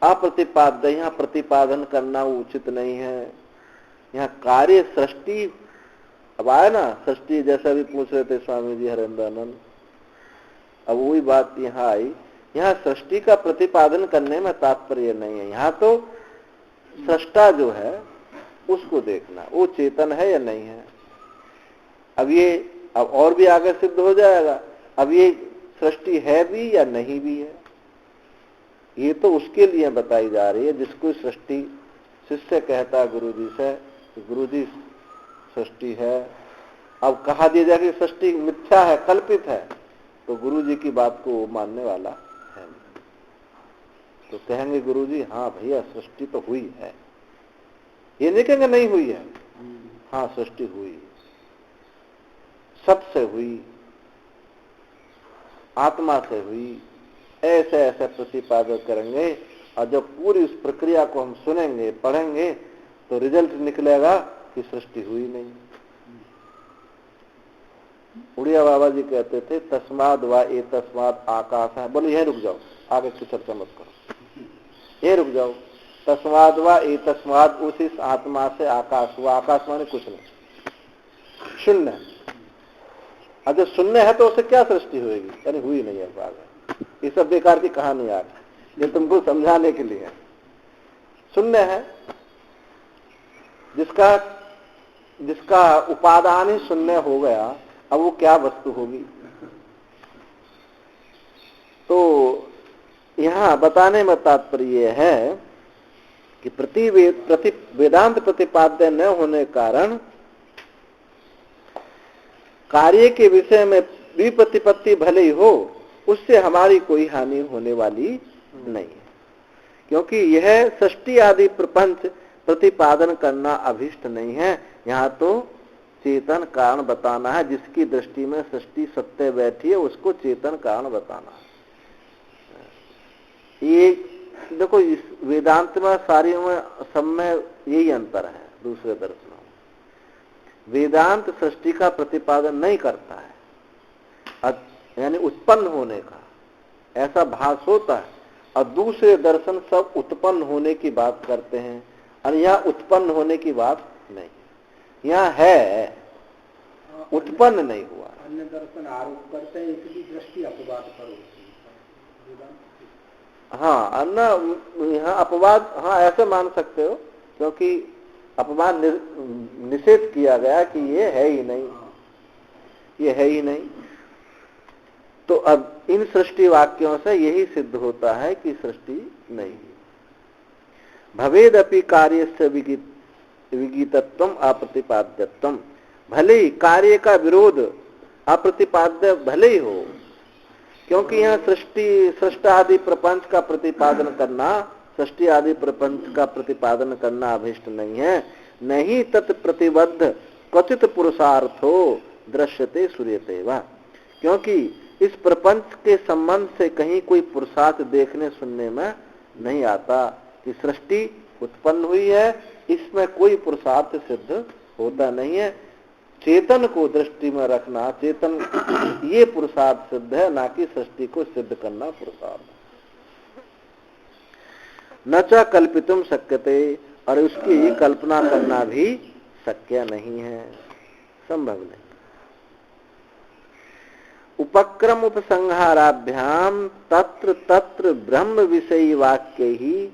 अप्रतिपाद्य, यहाँ प्रतिपादन करना उचित नहीं है। यहाँ कार्य सृष्टि, अब आया ना सृष्टि, जैसा भी पूछ रहे थे स्वामी जी हरेंद्रानंद, अब वही बात यहाँ आई। यहाँ सृष्टि का प्रतिपादन करने में तात्पर्य नहीं है, यहाँ तो सृष्टा जो है उसको देखना, वो चेतन है या नहीं है। अब और भी आगे सिद्ध हो जाएगा, अब ये सृष्टि है भी या नहीं भी है, ये तो उसके लिए बताई जा रही है जिसको सृष्टि, शिष्य कहता है गुरुजी से, गुरुजी सृष्टि है। अब कहा दिया जाए कि सृष्टि मिथ्या है, कल्पित है, तो गुरुजी की बात को वो मानने वाला है। तो कहेंगे गुरुजी हाँ भैया सृष्टि तो हुई है, ये नहीं कहेंगे नहीं हुई है, हाँ सृष्टि हुई, सत से हुई, आत्मा से हुई, ऐसे ऐसे प्रतिपादन करेंगे। और जब पूरी उस प्रक्रिया को हम सुनेंगे, पढ़ेंगे, तो रिजल्ट निकलेगा कि सृष्टि हुई नहीं। उड़िया बाबा जी कहते थे तस्माद व ए तस्माद आकाश है। बोले यही रुक जाओ, आगे की चर्चा मत करो, ये रुक जाओ। तस्माद व ए तस्माद, उसी आत्मा से आकाश हुआ। आकाश माने कुछ नहीं, शून्य। अब जब शून्य है तो उसे क्या सृष्टि होगी? यानी हुई नहीं है। बात ये सब बेकार की कहानी आ गई, ये तुमको समझाने के लिए। शून्य है, जिसका उपादान ही शून्य हो गया, अब वो क्या वस्तु होगी? तो यहां बताने में तात्पर्य है कि वेदांत प्रतिपाद्य न होने कारण कार्य के विषय में भी प्रतिपत्ति भले ही हो, उससे हमारी कोई हानि होने वाली नहीं है, क्योंकि यह सृष्टि आदि प्रपंच प्रतिपादन करना अभिष्ट नहीं है। यहाँ तो चेतन कारण बताना है, जिसकी दृष्टि में सृष्टि सत्य बैठी है उसको चेतन कारण बताना है। ये देखो इस वेदांत में सारी में सब में यही अंतर है दूसरे दर्शनों में। वेदांत सृष्टि का प्रतिपादन नहीं करता है, यानी उत्पन्न होने का ऐसा भास होता है, और दूसरे दर्शन सब उत्पन्न होने की बात करते हैं, और यहाँ उत्पन्न होने की बात नहीं, यहाँ है उत्पन्न नहीं हुआ। अन्य दर्शन आरोप करते हैं इसकी दृष्टि अपवाद करो। हाँ अन्य यहाँ अपवाद, हाँ ऐसे मान सकते हो, क्योंकि अपवाद निषेध किया गया कि ये है ही नहीं, ये है ही नहीं। तो अब इन सृष्टि वाक्यों से यही सिद्ध होता है कि सृष्टि नहीं है। भवेदपि कार्यस्य विगितत्वम अप्रतिपाद्यत्वम, भले ही कार्य का विरोध अप्रतिपाद्य भले ही हो, क्योंकि यहाँ सृष्टि आदि प्रपंच का प्रतिपादन करना, सृष्टि आदि प्रपंच का प्रतिपादन करना अभिष्ट नहीं है। नहीं तत्प्रतिबद्ध क्वचित पुरुषार्थो दृश्यते सूर्यते वा, क्योंकि इस प्रपंच के संबंध से कहीं कोई पुरुषार्थ देखने सुनने में नहीं आता कि सृष्टि उत्पन्न हुई है, इसमें कोई पुरुषार्थ सिद्ध होता नहीं है। चेतन को दृष्टि में रखना, चेतन ये पुरुषार्थ सिद्ध है, ना कि सृष्टि को सिद्ध करना पुरुषार्थ। न च कल्पितुम शक्यते, और उसकी कल्पना करना भी शक्य नहीं है, संभव नहीं। उपक्रम उपसंहाराभ्याम तत्र तत्र ब्रह्म विषयी वाक्य ही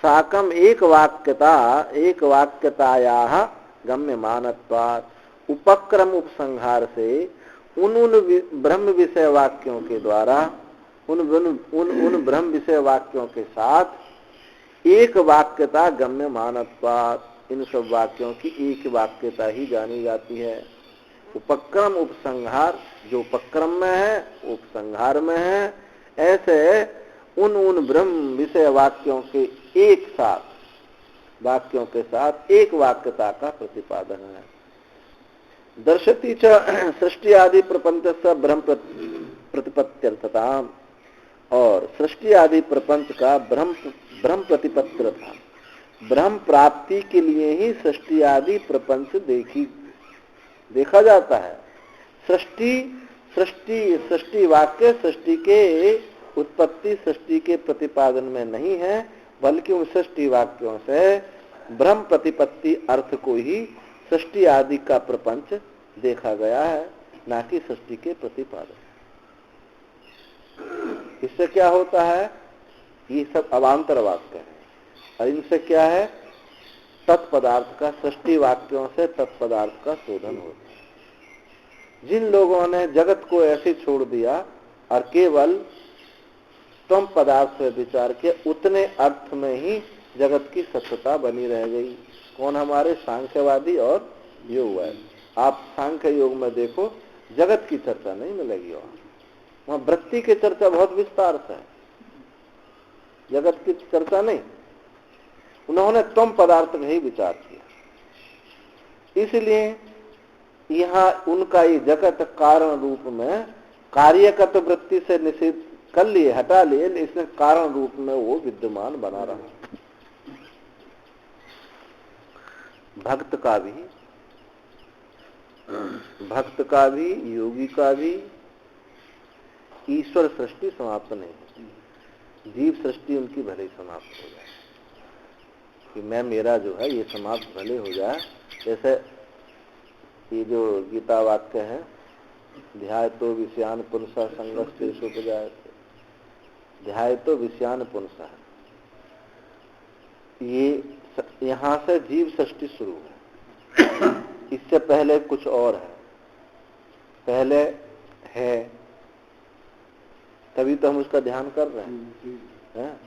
साकम एक वाक्यताया गम्यमानत्वात्, उपक्रम उपसंहार से उन ब्रह्म विषय वाक्यों के द्वारा उन ब्रह्म विषय वाक्यों के साथ एक वाक्यता गम्यमानत्वात्, इन सब वाक्यों की एक वाक्यता ही जानी जाती है। उपक्रम उपसंहार, जो उपक्रम में है उपसंहार में है, ऐसे उन ब्रह्म विषय वाक्यों के एक साथ वाक्यों के साथ एक वाक्यता का प्रतिपादन है। दर्शति च सृष्टि आदि प्रपंच से ब्रह्म प्रतिपत्त्यर्थता, और सृष्टि आदि प्रपंच का ब्रह्म प्रतिपत्त्यर्थ, ब्रह्म प्राप्ति के लिए ही सृष्टि आदि प्रपंच देखा जाता है। सृष्टि वाक्य सृष्टि के उत्पत्ति सृष्टि के प्रतिपादन में नहीं है, बल्कि उन सृष्टि वाक्यों से ब्रह्म प्रतिपत्ति अर्थ को ही सृष्टि आदि का प्रपंच देखा गया है, ना कि सृष्टि के प्रतिपादन। इससे क्या होता है, ये सब अवांतर वाक्य है, और इनसे क्या है, तत्पदार्थ का, सृष्टि वाक्यों से तत्पदार्थ का शोधन होता है। जिन लोगों ने जगत को ऐसे छोड़ दिया और केवल तम पदार्थ से विचार किया, उतने अर्थ में ही जगत की सत्यता बनी रह गई। कौन? हमारे सांख्यवादी और योगवादी। आप सांख्य योग में देखो, जगत की चर्चा नहीं मिलेगी, वहां वृत्ति की चर्चा बहुत विस्तार से है, जगत की चर्चा नहीं। उन्होंने तम पदार्थ का ही विचार किया, इसलिए यहाँ उनका ये जगत कारण रूप में कार्यगत वृत्ति से निषेध कर लिए, हटा लिए, इसने कारण रूप में वो विद्यमान बना रहा। भक्त का भी योगी का भी ईश्वर सृष्टि समाप्त नहीं होती, जीव सृष्टि उनकी भले समाप्त हो जाए, कि मैं मेरा जो है ये समाप्त भले हो जाए। जैसे ये जो गीता वाक्य है, ध्यायतो विषयान पुंसः संगस्तेषुपजायते, ध्यायतो विषयान पुंसः, ये यहाँ से जीव सृष्टि शुरू है। इससे पहले कुछ और है, पहले है, तभी तो हम उसका ध्यान कर रहे हैं,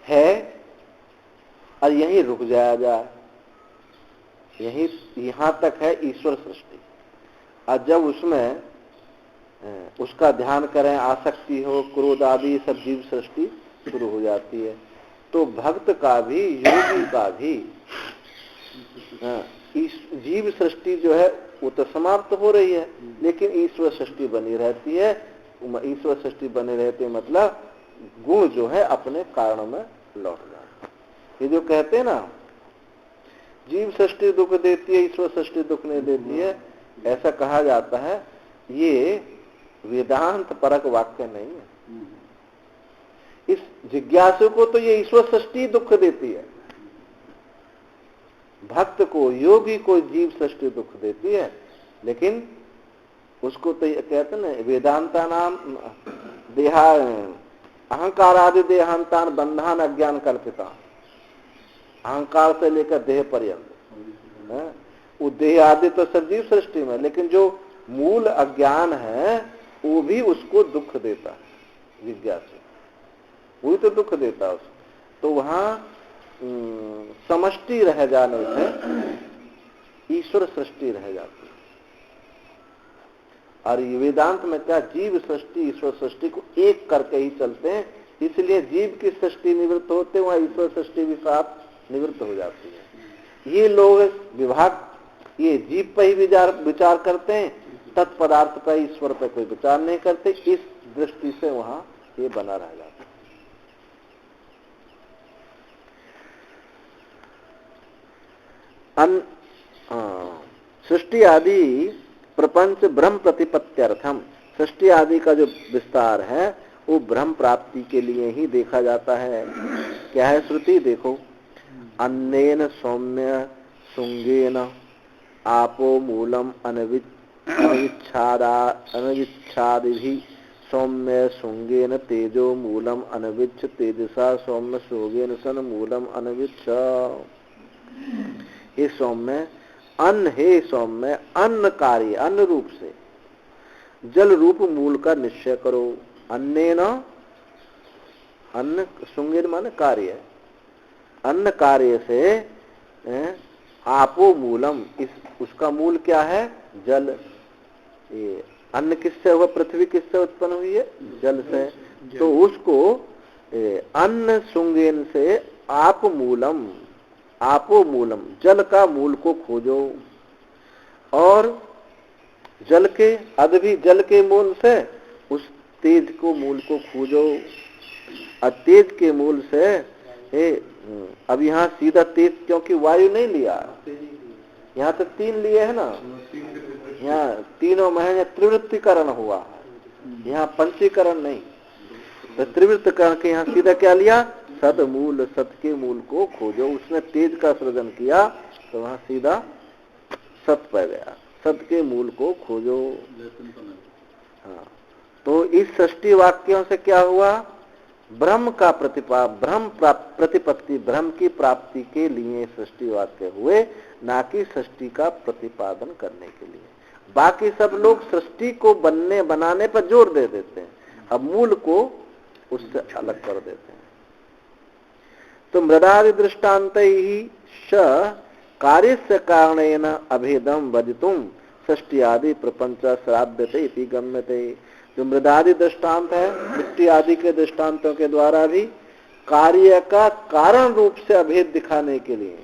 है और यहीं रुक जाए, यही यहाँ तक है ईश्वर सृष्टि। और जब उसमें उसका ध्यान करें, आसक्ति हो, क्रोध आदि सब जीव सृष्टि शुरू हो जाती है। तो भक्त का भी योगी का भी जीव सृष्टि जो है वो तो समाप्त हो रही है, लेकिन ईश्वर सृष्टि बनी रहती है। ईश्वर सृष्टि बनी रहती है मतलब गुण जो है अपने कारण में लौट जाता। ये जो कहते हैं ना, जीव सृष्टि दुख देती है, ईश्वर सृष्टि दुख नहीं देती है, ऐसा कहा जाता है, ये वेदांत परक वाक्य नहीं है। इस जिज्ञासु को तो ये ईश्वर सृष्टि दुख देती है, भक्त को, योगी को जीव सृष्टि दुख देती है, लेकिन उसको तो कहते हैं ना, वेदांता नाम देहा अहंकार आदि देहांतान बंधान अज्ञान कल्पिता, अहंकार से लेकर देह पर्यंत, वो देह आदि तो सब जीव सृष्टि में, लेकिन जो मूल अज्ञान है वो भी उसको दुख देता है, जिज्ञासु वही तो दुख देता है उसको। तो वहां समष्टि रह जाने से ईश्वर सृष्टि रह जाती है। और वेदांत में क्या, जीव सृष्टि ईश्वर सृष्टि को एक करके ही चलते हैं, इसलिए जीव की सृष्टि निवृत्त होते वहां ईश्वर सृष्टि भी साथ निवृत्त हो जाती है। ये लोग विभाग ये जीव पर ही विचार करते हैं, तत्पदार्थ पर, ईश्वर पर कोई विचार नहीं करते। इस दृष्टि से वहां ये बना रह जाता है। सृष्टि आदि प्रपंच ब्रह्म प्रतिपत्त्यर्थम, सृष्टि आदि का जो विस्तार है वो ब्रह्म प्राप्ति के लिए ही देखा जाता है। क्या है श्रुति? देखो, अन्नेन सौम्य शुंगेन आपो मूलम अनविच्छादिभिः सौम्य शुंगेन तेजो मूलम अनविच्छ तेजसा सौम्य शोगेन सन मूलम अनविच्छ। ये सौम्य अन्न हे सौम्य, अन्न कार्य, अन्न रूप से जल रूप मूल का निश्चय करो। अन्नेन, अन्न सुंगेर माने कार्य, अन्न कार्य से आपो मूलम, इस उसका मूल क्या है? जल। ये अन्न किससे हुआ? पृथ्वी किससे उत्पन्न हुई है? जल से। तो उसको अन्न सुंगेन से आप मूलम, आपो मूलम, जल का मूल को खोजो। और जल के अदभी जल के मूल से उस तेज को मूल को खोजो। और तेज के मूल से अब यहाँ सीधा तेज, क्योंकि वायु नहीं लिया, यहाँ तो तीन लिए है ना, यहाँ तीनों में त्रिवृत्तिकरण हुआ, यहाँ पंचीकरण नहीं। तो त्रिवृत्तिकरण के यहाँ सीधा क्या लिया? सद मूल, सत के मूल को खोजो। उसने तेज का सृजन किया तो वहां सीधा सत पै गया, सत के मूल को खोजो। हाँ, तो इस षष्ठी वाक्यों से क्या हुआ? ब्रह्म का प्रतिपत्ति, ब्रह्म की प्राप्ति के लिए षष्ठी वाक्य हुए, ना कि षष्ठी का प्रतिपादन करने के लिए। बाकी सब लोग सृष्टि को बनाने पर जोर दे देते हैं, अब मूल को उससे अलग कर देते हैं। तो मृदादि दृष्टान्त ही कार्यस्य कारणेन अभेदम वदितुम षष्ठी आदि प्रपंच श्राव्यते इति गम्यते। जो मृदादि दृष्टांत है, मिट्टी आदि के दृष्टांतों के द्वारा भी कार्य का कारण रूप से अभेद दिखाने के लिए,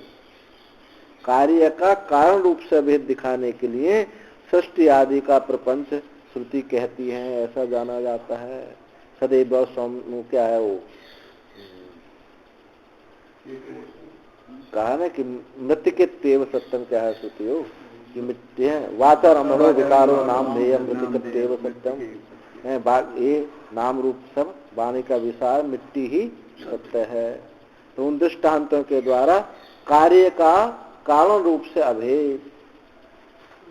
कार्य का कारण रूप से अभेद दिखाने के लिए षष्ठी आदि का प्रपंच श्रुति कहती है, ऐसा जाना जाता है। सदैव सौम्य क्या है वो कहा ना कि मृत्यु के तेव सत्यम, क्या है श्रुति हो कि मिट्टी है। वाचा रमणो विकारो नाम ध्येय मृत्यु के तेव सत्यम है, ये नाम रूप सब वाणी का विसार मिट्टी ही सत्य है। तो उन दृष्टांतों के द्वारा कार्य का कारण रूप से अभेद,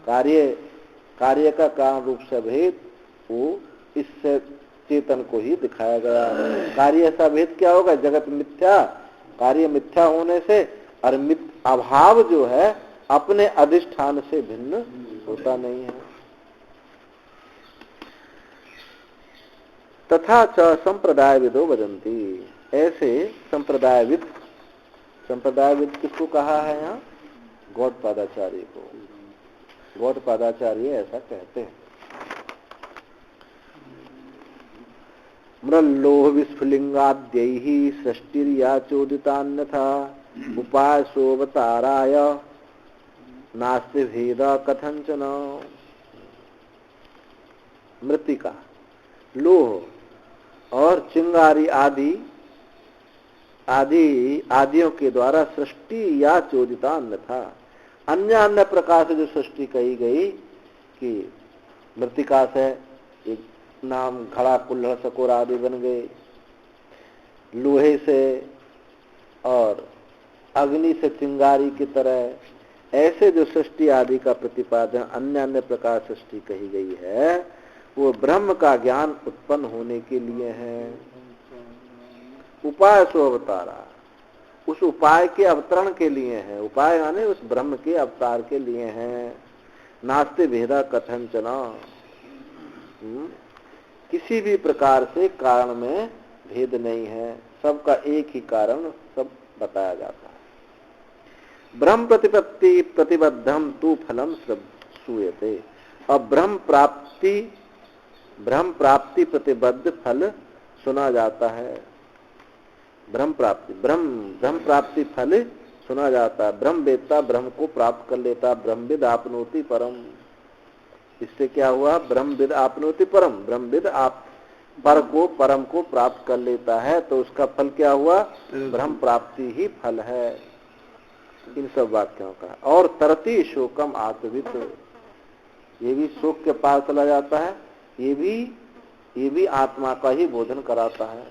कार्य का कारण रूप से अभेद, वो इससे चेतन को ही दिखाया गया है। कार्य ऐसा भेद क्या होगा? जगत मिथ्या, कार्य मिथ्या होने से और अभाव जो है अपने अधिष्ठान से भिन्न होता नहीं है। तथा च संप्रदाय विदो वदंती, ऐसे संप्रदायविद किसको कहा है यहाँ? गौड़पादाचार्य को। गौड़पादाचार्य ऐसा कहते हैं। मृल्लोह विस्फुलिंगाद्यैहि सृष्टिर्या चोदितान्यथा उपाय सोवताराय नास्ति भेद कथंचन। मृत्तिका, लोह और चिंगारी आदियों के द्वारा सृष्टि या चोदिता अन्यथा, अन्य प्रकार से जो सृष्टि कही गई कि मृत्तिका से एक नाम घड़ा कुल्हड़ सकोर आदि बन गए, लोहे से और अग्नि से चिंगारी की तरह, ऐसे जो सृष्टि आदि का प्रतिपादन अन्य प्रकार सृष्टि कही गई है, वो ब्रह्म का ज्ञान उत्पन्न होने के लिए है। उपाय सो अवतारा, उस उपाय के अवतरण के लिए है। उपाय यानी उस ब्रह्म के अवतार के लिए है। नास्ति भेदा कथंचना, किसी भी प्रकार से कारण में भेद नहीं है, सबका एक ही कारण सब बताया जाता है। ब्रह्म प्रतिपत्ति प्रतिबद्धम तु फलम श्रूयते, और ब्रह्म प्राप्ति प्रतिबद्ध फल सुना जाता है। ब्रह्म प्राप्ति फल सुना जाता है। ब्रह्म वेत्ता ब्रह्म को प्राप्त कर लेता, ब्रह्मविद आपनोति परम। इससे क्या हुआ? ब्रह्मविद आपनोति परम, ब्रह्मविद आप परम को प्राप्त कर लेता है, तो उसका फल क्या हुआ? ब्रह्म प्राप्ति ही फल है इन सब वाक्यों का। और तरती शोकम आत्मविद, ये भी शोक के पार चला जाता है, ये भी आत्मा का ही बोधन कराता है,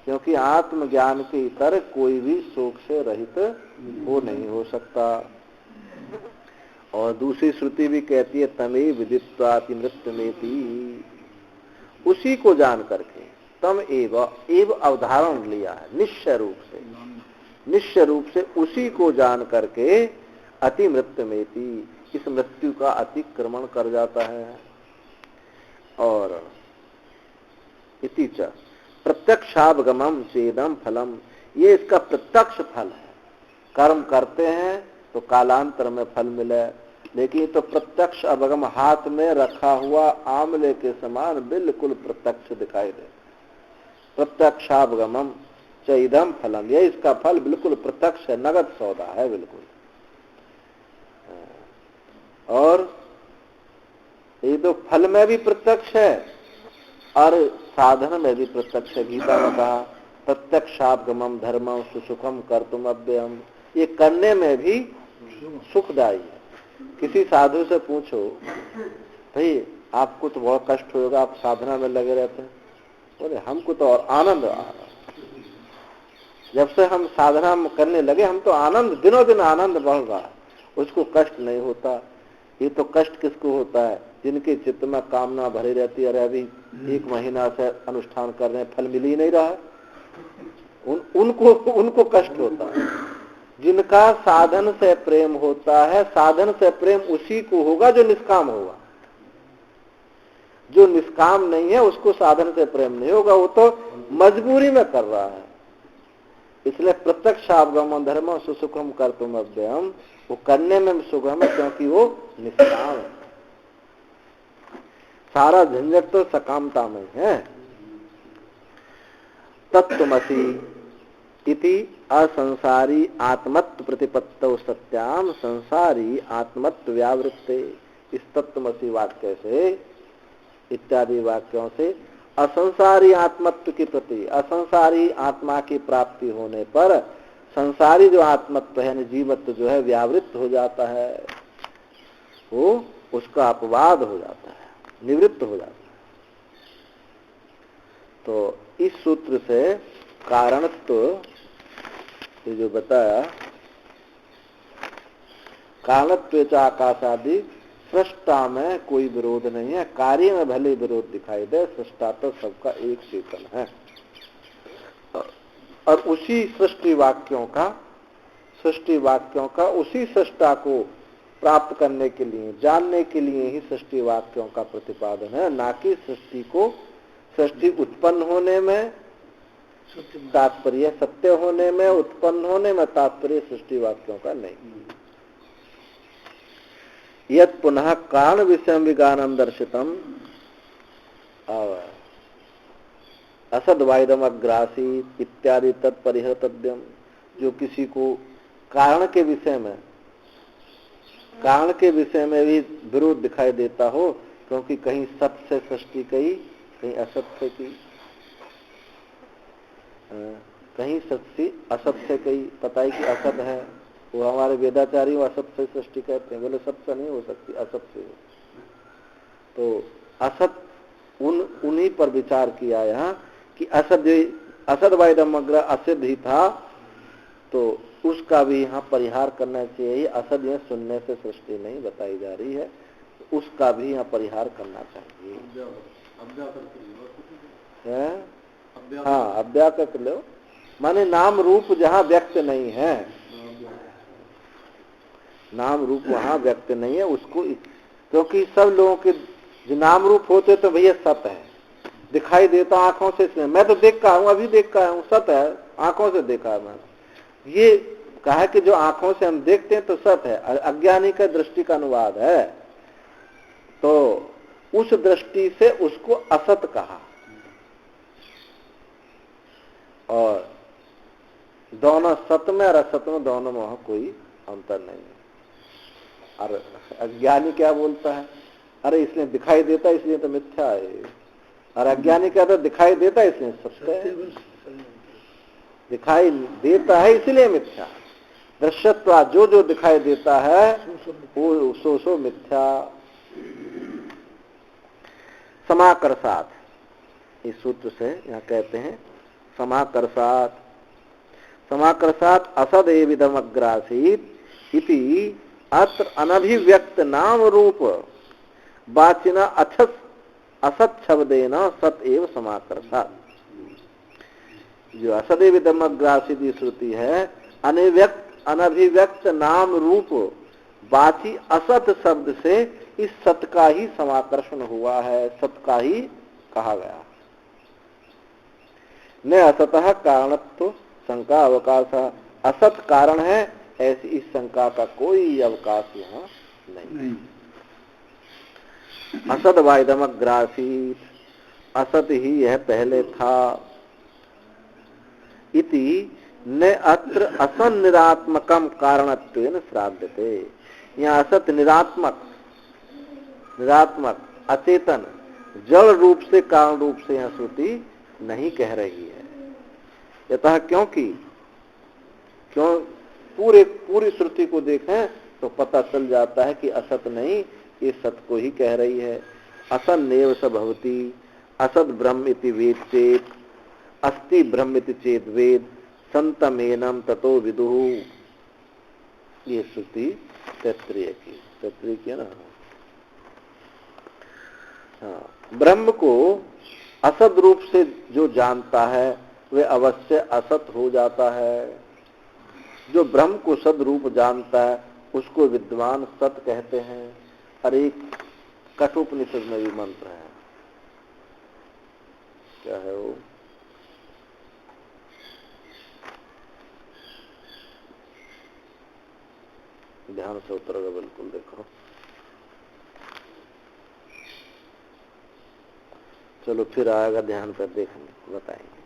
क्योंकि आत्मज्ञान के इतर कोई भी शोक से रहित वो नहीं हो सकता। और दूसरी श्रुति भी कहती है तमे विदित्वाति मृत्युमेति, उसी को जान करके, तम एव अवधारण लिया है निश्चय रूप से, उसी को जान करके अति मृत्युमेति, इस मृत्यु का अतिक्रमण कर जाता है। और इति च प्रत्यक्षावगमम चेदम फलम, ये इसका प्रत्यक्ष फल है। कर्म करते हैं तो कालांतर में फल मिले, लेकिन तो प्रत्यक्ष अवगम, हाथ में रखा हुआ आमले के समान बिल्कुल प्रत्यक्ष दिखाई दे। प्रत्यक्षावगमम चेदम फलम, ये इसका फल बिल्कुल प्रत्यक्ष है, नगद सौदा है बिल्कुल। और ये तो फल में भी प्रत्यक्ष है और साधन में भी प्रत्यक्ष है। गीता में कहा प्रत्यक्षावगमम धर्मम सुसुखम कर्तुम अव्ययम, ये करने में भी सुखदायी है। किसी साधु से पूछो, भाई आपको तो बहुत कष्ट होगा, आप साधना में लगे रहते हैं। बोले हमको तो और आनंद आ रहा, जब से हम साधना करने लगे हम तो आनंद, दिनों दिन आनंद बढ़ रहा है, उसको कष्ट नहीं होता। ये तो कष्ट किसको होता है? जिनके चित्त में कामना भरी रहती है, अरे अभी 1 महीना से अनुष्ठान कर रहे हैं, फल मिल ही नहीं रहा है, उनको कष्ट होता है। जिनका साधन से प्रेम होता है, साधन से प्रेम उसी को होगा जो निष्काम होगा। जो निष्काम नहीं है उसको साधन से प्रेम नहीं होगा, वो तो मजबूरी में कर रहा है। इसलिए प्रत्यक्षावगमम धर्म सुसुखम कर्तुम अव्ययम, वो करने में सुगम है क्योंकि वो निष्काम है। सारा झंझट तो सकामता में है। तत्त्वमसि इति असंसारी आत्मत्व प्रतिपत्तौ सत्याम संसारी आत्मत्व व्यावृत्ते। इस तत्त्वमसि वाक्य से, इत्यादि वाक्यों से असंसारी आत्मत्व के प्रति, असंसारी आत्मा की प्राप्ति होने पर संसारी जो आत्मत्व है, जीवत्व जो है, व्यावृत्त हो जाता है, वो उसका अपवाद हो जाता है, निवृत्त हो जाता है। तो इस सूत्र से कारणत्व ये जो बताया, कारणत्व आकाशादि, सृष्टा में कोई विरोध नहीं है, कार्य में भले विरोध दिखाई दे, सृष्टा तो सबका एक चेतन है। और उसी सृष्टि वाक्यों का उसी सृष्टा को प्राप्त करने के लिए, जानने के लिए ही सृष्टि वाक्यों का प्रतिपादन है, ना कि सृष्टि को, सृष्टि उत्पन्न होने में तात्पर्य, सत्य होने में, उत्पन्न होने में तात्पर्य सृष्टि वाक्यों का नहीं। यत् पुनः कारण विषयम विज्ञानम दर्शितम असद्वाइदम अग्रासी इत्यादि तत्परिहर्तव्यम, जो किसी को कारण के विषय में भी विरोध दिखाई देता हो, क्योंकि कहीं सत्य से सृष्टि कही, कहीं असत्य से की, कहीं सत्य असत्य से कही, पता ही कि असत है, वो हमारे वेदाचारी असत से सृष्टि कहते हैं। बोले सत्य नहीं हो सकती, असत से। तो असत उन्हीं पर विचार किया यहाँ कि असद वाइदम अग्र असिद्ध ही था, तो उसका भी यहाँ परिहार करना चाहिए। असद यह सुनने से सृष्टि नहीं बताई जा रही है, उसका भी यहाँ परिहार करना चाहिए। हाँ, अव्याकृत लो, माने नाम रूप जहाँ व्यक्त नहीं है, नाम रूप वहाँ व्यक्त नहीं है उसको, क्योंकि सब लोगों के जो नाम रूप होते तो भैया सत्य है, दिखाई देता आंखों से, इसमें मैं तो देख का हूँ, अभी देख का हूँ, सत्य है, आंखों से देखा है मैंने। ये कहा कि जो आंखों से हम देखते हैं तो सत्य है, अज्ञानी का दृष्टि का अनुवाद है, तो उस दृष्टि से उसको असत कहा। और दोनों सत्य में और असत में, दोनों में कोई अंतर नहीं है। और अज्ञानी क्या बोलता है, अरे इसलिए दिखाई देता इसलिए तो मिथ्या है, और अज्ञानी क्या, तो दिखाई देता इसलिए सत्य है, दिखाई देता है इसलिए मिथ्या। दृश्यत्व जो जो दिखाई देता है वो सो मिथ्या। समाकर्षात्, इस सूत्र से यहाँ कहते हैं समाकर्षात्, समाकर्षात् असद एविदम अग्रासीत इति अत्र अनभिव्यक्त नाम रूप वाचिना असत शब्देन सत एव समाकर्षात्। जो असदेव दमग्रासी श्रुति है, अनभिव्यक्त नाम रूप बाची असत शब्द से इस सत का ही समाकर्षण हुआ है, सत का ही कहा गया। न असतः कारणत्व शंका अवकाश, असत कारण है ऐसी इस शंका का कोई अवकाश यहाँ नहीं। असत वाइदमग्रासीत, असत ही यह पहले था। इति न अत्र असन निरात्मकम कारणत्वेन श्राद्धते, यहाँ असत निरात्मक अचेतन जड़ रूप से कारण रूप से यह श्रुति नहीं कह रही है। यतः क्योंकि पूरी श्रुति को देखें तो पता चल जाता है कि असत नहीं, ये सत को ही कह रही है। असन नेव स भवति, असत ब्रह्म इति वेद चेत, अस्ति ब्रह्म इति चेत वेद, संतमेनम ततो विदुः। ये श्रुति तैत्तिरीय की है ना। हाँ, ब्रह्म को असत रूप से जो जानता है वे अवश्य असत हो जाता है। जो ब्रह्म को सद रूप जानता है उसको विद्वान सत कहते हैं। और एक कठोपनिषद में भी मंत्र है, क्या है वो? ध्यान से उतरोगे बिल्कुल, देखो। चलो फिर आएगा ध्यान पर, देखेंगे, बताएंगे।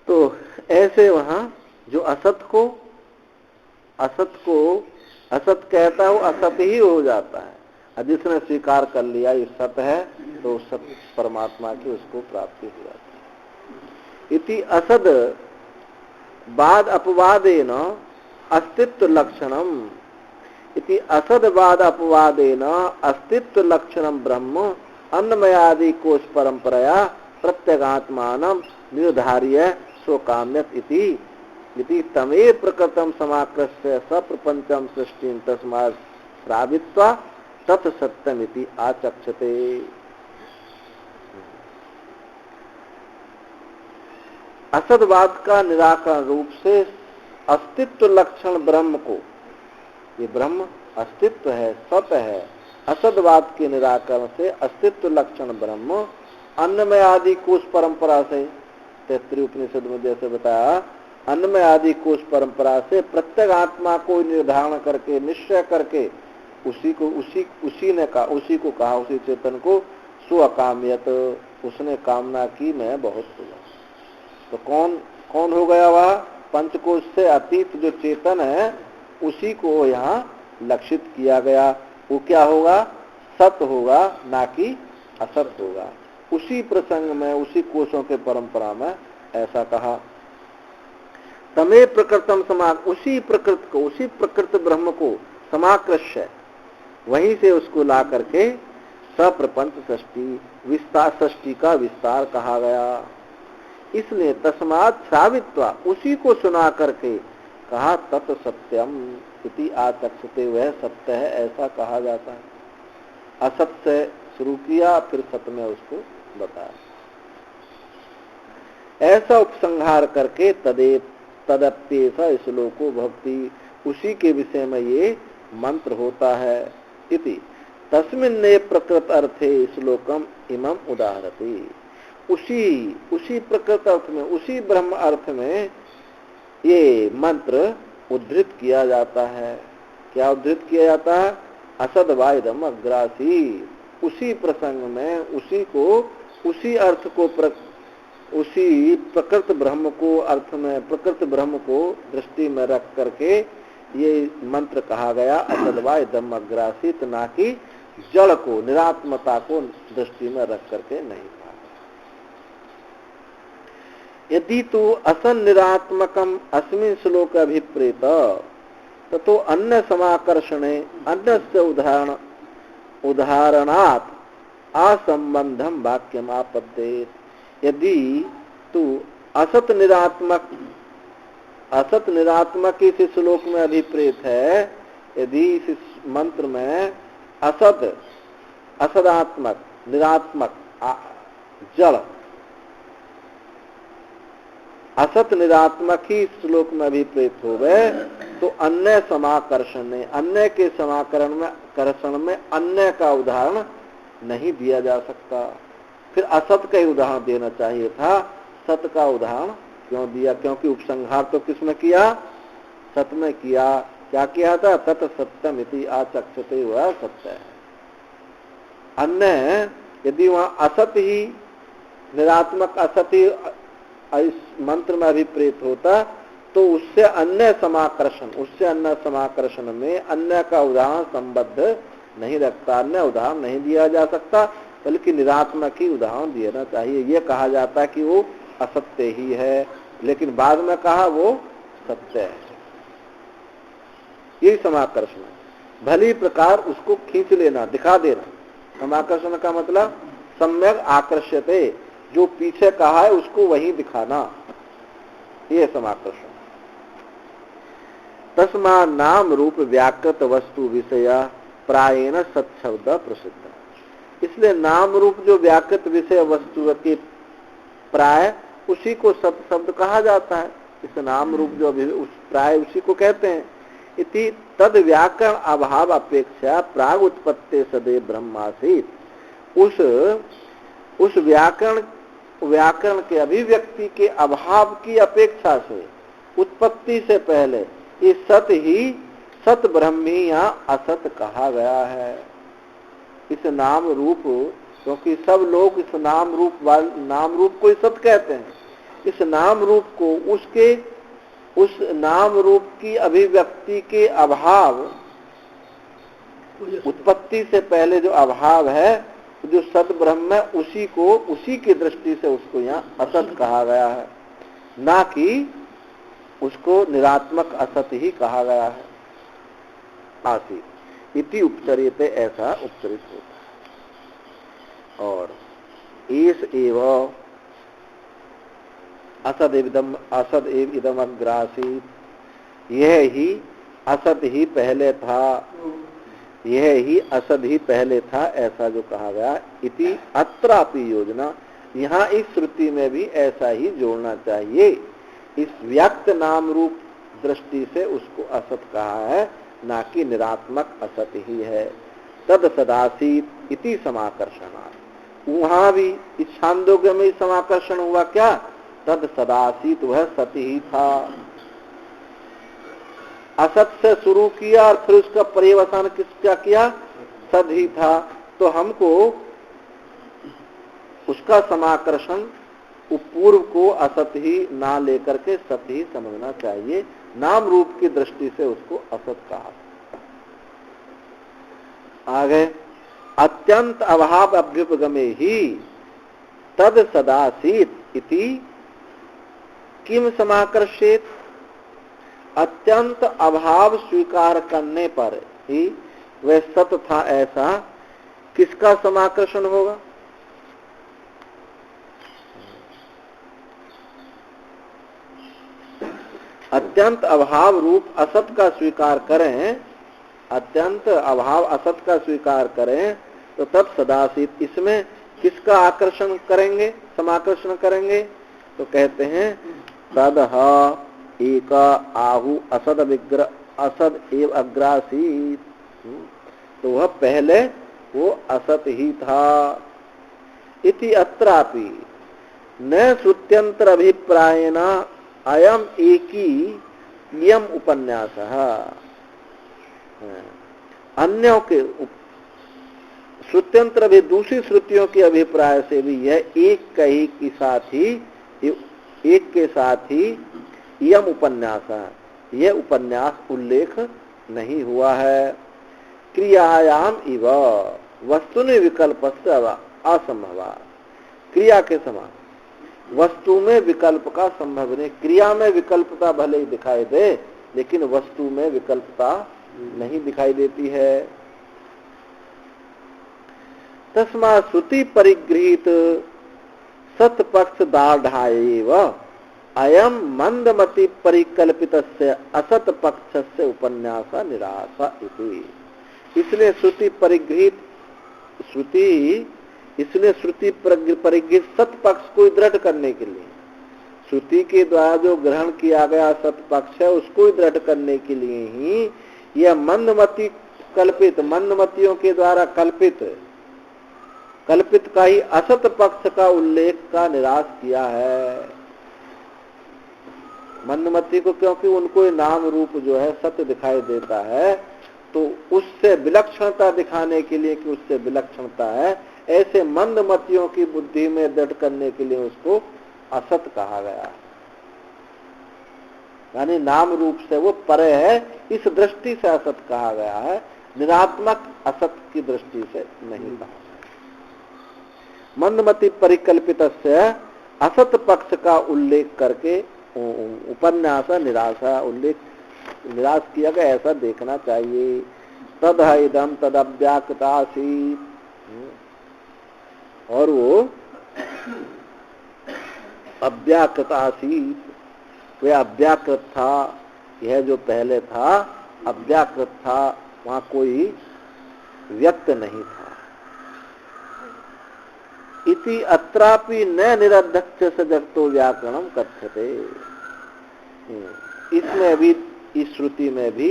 तो ऐसे वहां जो असत को असत कहता है वो असत ही हो जाता है। और जिसने स्वीकार कर लिया ये सत है तो सत परमात्मा की उसको प्राप्ति हो जाती है। इति असद बाद अपवादेन अस्तित्व लक्षणम, इति असदवाद अपवादेन अस्तित्व लक्षणम ब्रह्म अन्नमयादि कोश परंपराया प्रत्यगात्मानं निर्धार्य स्वकाम्यत इति तमे प्रकृतम समाकृष्य सप्रपंचम सृष्टिं तस्मात् श्रावित्वा तत् सत्यम इति आचक्षते। असदवाद का निराकरण रूप से अस्तित्व लक्षण ब्रह्म को, ये ब्रह्म अस्तित्व है, सत है, असदवाद के निराकरण से अस्तित्व लक्षण ब्रह्म अन्नमय आदि कोश परंपरा से, तैत्तिरीय उपनिषद में जैसे बताया, अन्नमय आदि कोश परंपरा से प्रत्येक आत्मा को निर्धारण करके निश्चय करके उसी को कहा, उसी चेतन को स्वकाम्यत, उसने कामना की मैं बहुत हुआ। तो कौन हो गया? वह पंचकोश से अतीत जो चेतन है उसी को यहाँ लक्षित किया गया। वो क्या होगा? सत होगा, ना कि असत होगा। उसी प्रसंग में, उसी कोशों के परंपरा में ऐसा कहा। तमे प्रकृतम उसी प्रकृत ब्रह्म को समाकृष्य, वहीं से उसको ला करके सप्रपंच सृष्टि का विस्तार कहा गया। इसलिए तस्मात् श्रावित्वा, उसी को सुना करके कहा तत् सत्यम इति आचक्षते, वह सत्य है ऐसा कहा जाता है। असत से शुरू किया, फिर सत्य में उसको बताया। ऐसा उपसंहार करके तदप्येष श्लोको भक्ति, उसी के विषय में ये मंत्र होता है। इति तस्मिन्ने प्रकृत अर्थे श्लोकम इमम उदाहरति, उसी प्रकृत अर्थ में, उसी ब्रह्म अर्थ में ये मंत्र उद्धृत किया जाता है। क्या उद्धृत किया जाता है? असदवाइदम अग्रासी, उसी प्रसंग में उसी अर्थ को उसी प्रकृत ब्रह्म को अर्थ में, प्रकृत ब्रह्म को दृष्टि में रख करके ये मंत्र कहा गया। असदवाइदम अग्रासित, ना कि जड़ को, निरात्मता को दृष्टि में रख करके नहीं कहा। यदि तो असन निरात्मकम अस्मिन् श्लोक अभिप्रेत ततो अन्य समाकर्षणे अन्यस्य उदाहरणात् असंबंधम वाक्यम आपद्येत। यदि तू असत निरात्मक इस श्लोक में अभिप्रेत है, यदि इस मंत्र में असदात्मक, निरात्मक, जड़ असत निरात्मक ही श्लोक में अभिप्रेत हो गए तो अन्य समाकर्षण अन्य के समाकरण में अन्य का उदाहरण नहीं दिया जा सकता। फिर असत का ही उदाहरण देना चाहिए था, सत का उदाहरण क्यों दिया? क्योंकि उपसंहार तो किसमें किया? सत में किया। क्या किया था? तत् सत्यम इति आचक्षते, वह सत्य है। अन्य यदि वहां असत ही निरात्मक असत ही इस मंत्र में अभिप्रेत होता तो उससे अन्य समाकर्षण में अन्य का उदाहरण संबद्ध नहीं रखता, अन्य उदाहरण नहीं दिया जा सकता, बल्कि निरात्मक ही उदाहरण देना चाहिए। ये कहा जाता है कि वो असत्य ही है, लेकिन बाद में कहा वो सत्य है। यही समाकर्षण है। भली प्रकार उसको खींच लेना, दिखा देना। समाकर्षण का मतलब सम्यक आकर्ष्यते, जो पीछे कहा है उसको वही दिखाना, ये समाकर्षण। तस्मा नाम रूप व्याकृत वस्तु विषय प्रायेण सत्शब्द प्रसिद्ध। इसलिए नाम रूप जो व्याकृत विषय वस्तु के प्राय उसी को सत शब्द कहा जाता है। इस नाम रूप जो उस प्राय उसी को कहते हैं। इति तद व्याकरण अभाव अपेक्षा प्राग उत्पत्ति सदैव ब्रह्मासीत। उस व्याकरण के अभिव्यक्ति के अभाव की अपेक्षा से उत्पत्ति से पहले ये सत ब्रह्म ही यहाँ असत कहा गया है। इस नाम रूप, क्योंकि सब लोग इस नाम रूप को ही सत कहते हैं। इस नाम रूप को उस नाम रूप की अभिव्यक्ति के अभाव, उत्पत्ति से पहले जो अभाव है, जो सत ब्रह्म है, उसी की दृष्टि से उसको यहाँ असत कहा गया है, ना कि उसको निरात्मक असत ही कहा गया है। आसित इति उपचरित, ऐसा उपचरित होता है। और एस एव असद एव इदम अग्रासीत, यह ही असत ही पहले था, यह ही असद ही पहले था, ऐसा जो कहा गया। इति अत्रापि योजना, यहाँ इस श्रुति में भी ऐसा ही जोड़ना चाहिए। इस व्यक्त नाम रूप दृष्टि से उसको असत कहा है, ना कि निरात्मक असत ही है। तद सदासीत इति समाकर्षणात्, वहां भी इस छांदोग्य में समाकर्षण हुआ। क्या? तद सदासीत, वह सत ही था। असत से शुरू किया और फिर उसका पर्यवसान क्या किया? सद ही था। तो हमको उसका समाकर्षण पूर्व को असत ही ना लेकर के सत ही समझना चाहिए। नाम रूप की दृष्टि से उसको असत कहा। आगे अत्यंत अभाव अभ्युपगमे ही तद सदासीत इति किम समाकर्षित। अत्यंत अभाव स्वीकार करने पर ही वह सत था, ऐसा किसका समाकर्षण होगा? अत्यंत अभाव रूप असत का स्वीकार करें, अत्यंत अभाव असत का स्वीकार करें तो तब सदासीत, इसमें किसका आकर्षण करेंगे, समाकर्षण करेंगे? तो कहते हैं तदह एक आहु असद एव अग्रासीत, तो वह पहले वो असत ही था। इति अत्रापि न श्रुत्यंतर अभिप्रायेण अयम एकी यम उपन्यास, अन्यों के श्रुत्यंतर भी दूसरी श्रुतियों के अभिप्राय से भी यह एक के साथ ही यम उपन्यास, यह उपन्यास उल्लेख नहीं हुआ है। क्रियायाम इव वस्तुनि विकल्पस्य असंभव, क्रिया के समान वस्तु में विकल्प का संभव नहीं। क्रिया में विकल्पता भले ही दिखाई दे, लेकिन वस्तु में विकल्पता नहीं दिखाई देती है। तस्मा श्रुति परिगृहीत सत्पक्ष दाढ़ाएव अयम मंदमति परिकल्पितस्य असत पक्षस्य उपन्यास निराशा इति। इसलिए श्रुति परिगृहीत परिगृहित सत पक्ष को दृढ़ करने के लिए श्रुति के द्वारा जो ग्रहण किया गया सत्पक्ष है उसको दृढ़ करने के लिए ही यह मंदमती कल्पित, मंदमतियों के द्वारा कल्पित का ही असत पक्ष का उल्लेख का निराश किया है। मंदमती को क्योंकि उनको नाम रूप जो है सत्य दिखाई देता है, तो उससे विलक्षणता दिखाने के लिए कि उससे विलक्षणता है, ऐसे मंदमतियों की बुद्धि में दृढ़ करने के लिए उसको असत कहा गया, यानी नाम रूप से वो परे है, इस दृष्टि से असत कहा गया है, निरात्मक असत की दृष्टि से नहीं कहा। मंदमति परिकल्पित असत पक्ष का उल्लेख करके उपन्यास निराशा उल्लेख निराश किया गया, ऐसा देखना चाहिए। तद इदम तद अव्याकृतासीत, और वो अव्याकृतासीत, वह अव्याकृत था, यह जो पहले था अव्याकृत था, वहां कोई व्यक्त नहीं था। इति अत्रापि न निरध्यक्ष से जगतो व्याकरणम कथ्यते, इसमें भी, इस श्रुति में भी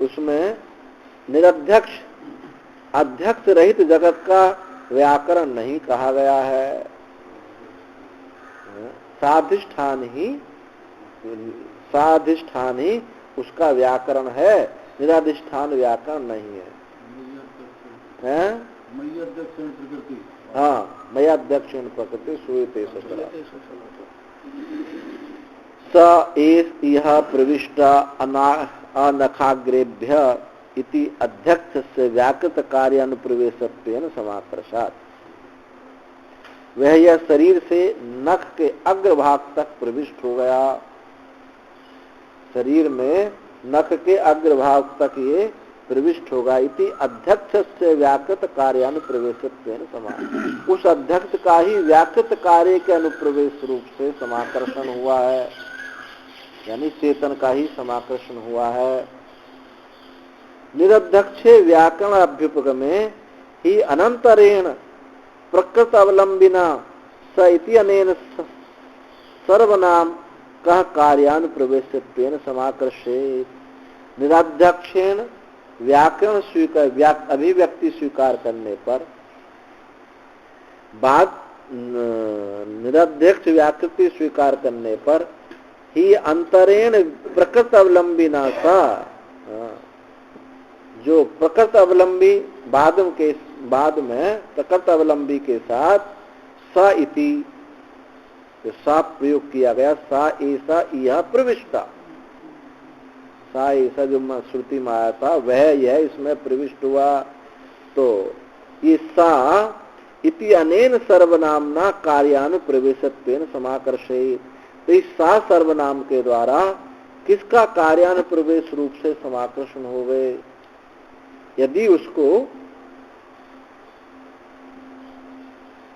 उसमें निरध्यक्ष अध्यक्ष रहित जगत का व्याकरण नहीं कहा गया है, साधिष्ठान ही उसका व्याकरण है, निराधिष्ठान व्याकरण नहीं है। हाँ, मया दक्षिण प्रकृति श्रूयते सचरा स एष इह प्रविष्टा अनखाग्रेभ्य इति अध्यक्ष से व्याकृत कार्य अनुप्रवेशत्वेन समाकर्षात्। वह यह शरीर से नख के अग्रभाग तक प्रविष्ट हो गया, शरीर में नख के अग्रभाग तक ये प्रविष्ट होगा। इति अध्यक्ष से व्याकृत कार्य अनुप्रवेशत्वेन समाकर्षात्, उस अध्यक्ष का ही व्याकृत कार्य के अनुप्रवेश रूप से समाकर्षण हुआ है, यानी चेतन का ही समाकर्षण हुआ है। निरध्यक्षे व्याकरण अभ्युपगमे ही अनंतरेण प्रकृत अवलंबिना स इति अनेन सर्वनाम कह कार्यानुप्रवेशत्वेन समाकर्षेत। निरध्यक्षेण व्याकरण स्वीकार अभिव्यक्ति स्वीकार करने पर, बाद निरध्यक्ष व्याकृति स्वीकार करने पर ही अंतरेण प्रकृत अवलंबिना सा, जो प्रकृत अवलंबी बाद में प्रकृत अवलंबी के साथ सा इति सा प्रयोग किया गया, सा ऐसा यह प्रविष्टा, सा ऐसा जो श्रुति में आया था वह यह इसमें प्रविष्ट हुआ। तो ये सा इति अनेन सर्वनामना कार्यानुप्रवेशत्वेन समाकर्षेत, तो इस सा सर्वनाम के द्वारा किसका कार्यानुप्रवेश रूप से समाकर्षण हो गए। यदि उसको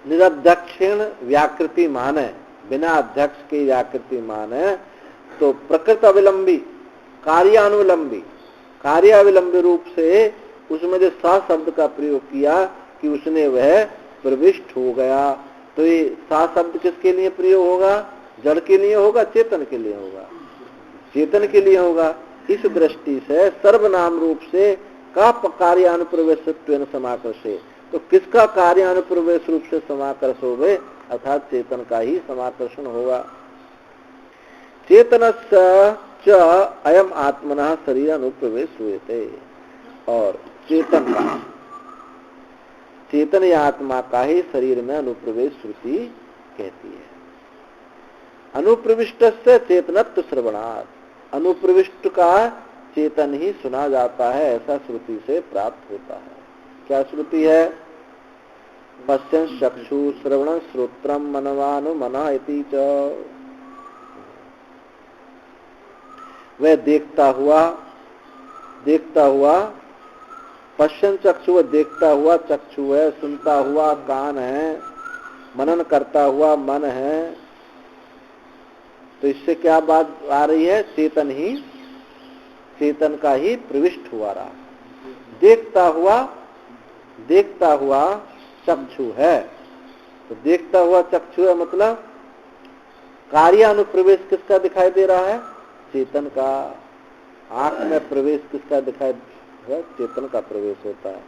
निरध्यक्षेण व्याकृति माने, बिना अध्यक्ष के व्याकृति माने, तो प्रकृत अवलंबी कार्यानुलंबी रूप से उसमें जो सा शब्द का प्रयोग किया कि उसने वह प्रविष्ट हो गया, तो ये सा शब्द किसके लिए प्रयोग होगा, जड़ के लिए होगा, चेतन के लिए होगा, चेतन के लिए होगा। इस दृष्टि से सर्वनाम रूप से का कार्यानुप्रवेशत्वेन समाकर्षे, तो किसका कार्यानुप्रवेश रूप से समाकर्ष हो गए, अर्थात चेतन का ही समाकर्षण होगा। चेतनस्य च अयम आत्मनः शरीर अनुप्रवेश हुए थे, और चेतन या आत्मा का ही शरीर में अनुप्रवेश श्रुति कहती है। अनुप्रविष्ट से चेतनत्व श्रवणात्, अनुप्रविष्ट का चेतन ही सुना जाता है, ऐसा श्रुति से प्राप्त होता है। क्या श्रुति है? पश्यन् चक्षु श्रवण श्रोत्रम मनवानु मना इति च, वह देखता हुआ पश्यन् चक्षु, वह देखता हुआ चक्षु है, सुनता हुआ कान है, मनन करता हुआ मन है। तो इससे क्या बात आ रही है? चेतन का ही प्रविष्ट हुआ रहा। देखता हुआ चक्षु है, तो देखता हुआ चक्षु है मतलब कार्य अनुप्रवेश किसका दिखाई दे रहा है? चेतन का। आंख में प्रवेश किसका दिखाई है? चेतन का प्रवेश होता है।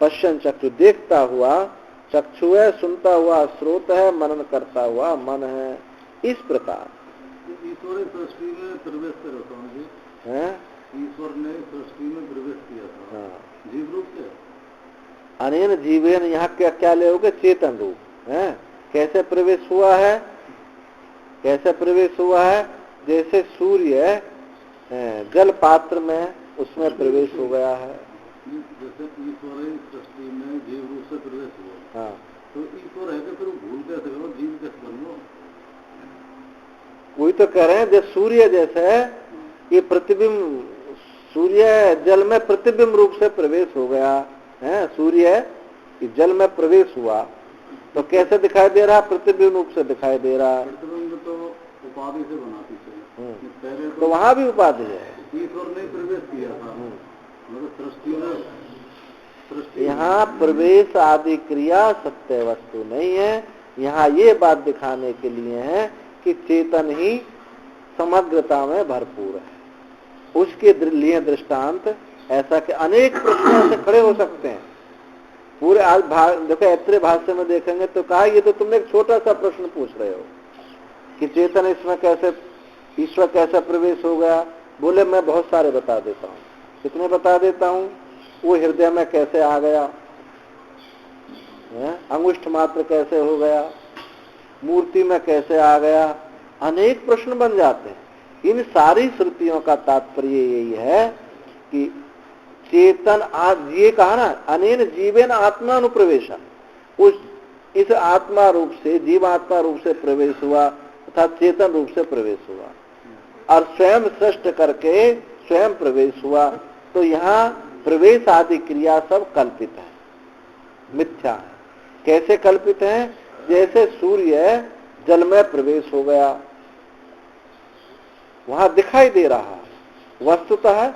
पश्चन चक्षु, देखता हुआ चक्षु है, सुनता हुआ श्रोत है, मनन करता हुआ मन है। इस प्रकार ईश्वर सृष्टि में प्रवेश करो है, ईश्वर ने सृष्टि में प्रवेश किया था। हाँ। जीव रूप से अनेन जीवेन, यहाँ क्या क्या लोगे? चेतन रूप है। कैसे प्रवेश हुआ है? कैसे प्रवेश हुआ है? जैसे सूर्य जल पात्र में उसमें प्रवेश हो गया है। जैसे ईश्वर सृष्टि में जीव रूप से प्रवेश हुआ, हाँ, तो ईश्वर है कि फिर भूल कैसे करो, जीव कैसे बन लो? कोई तो कह रहे हैं जैसे सूर्य जैसे ये प्रतिबिंब, सूर्य जल में प्रतिबिंब रूप से प्रवेश हो गया है। सूर्य जल में प्रवेश हुआ तो कैसे दिखाई दे रहा? प्रतिबिंब रूप से दिखाई दे रहा है। प्रतिबिंब तो उपाधि से बनाती है। पहले तो वहां भी उपाधि है। ईश्वर ने प्रवेश किया था, मतलब सृष्टि में। यहाँ प्रवेश आदि क्रिया सत्य वस्तु नहीं है। यहाँ ये बात दिखाने के लिए है कि चेतन ही समग्रता में भरपूर है। उसके लिए दृष्टांत ऐसा कि अनेक प्रश्न ऐसे खड़े हो सकते हैं। पूरे आज देखो ऐत्रेय भाष्य में देखेंगे तो कहा ये तो तुमने एक छोटा सा प्रश्न पूछ रहे हो कि चेतन इसमें कैसे, ईश्वर कैसे प्रवेश हो गया। बोले मैं बहुत सारे बता देता हूँ। कितने बता देता हूँ? वो हृदय में कैसे आ गया, अंगुष्ठ मात्र कैसे हो गया, मूर्ति में कैसे आ गया, अनेक प्रश्न बन जाते हैं। इन सारी श्रुतियों का तात्पर्य यही है कि चेतन आज ये कहा ना, अनेन जीवेन आत्मा अनुप्रवेशा, उस इस आत्मा रूप से, जीवात्मा रूप से प्रवेश हुआ अर्थात चेतन रूप से प्रवेश हुआ और स्वयं सृष्ट करके स्वयं प्रवेश हुआ। तो यहाँ प्रवेश आदि क्रिया सब कल्पित है, मिथ्या है। कैसे कल्पित है? जैसे सूर्य जल में प्रवेश हो गया, वहां दिखाई दे रहा है, वस्तुतः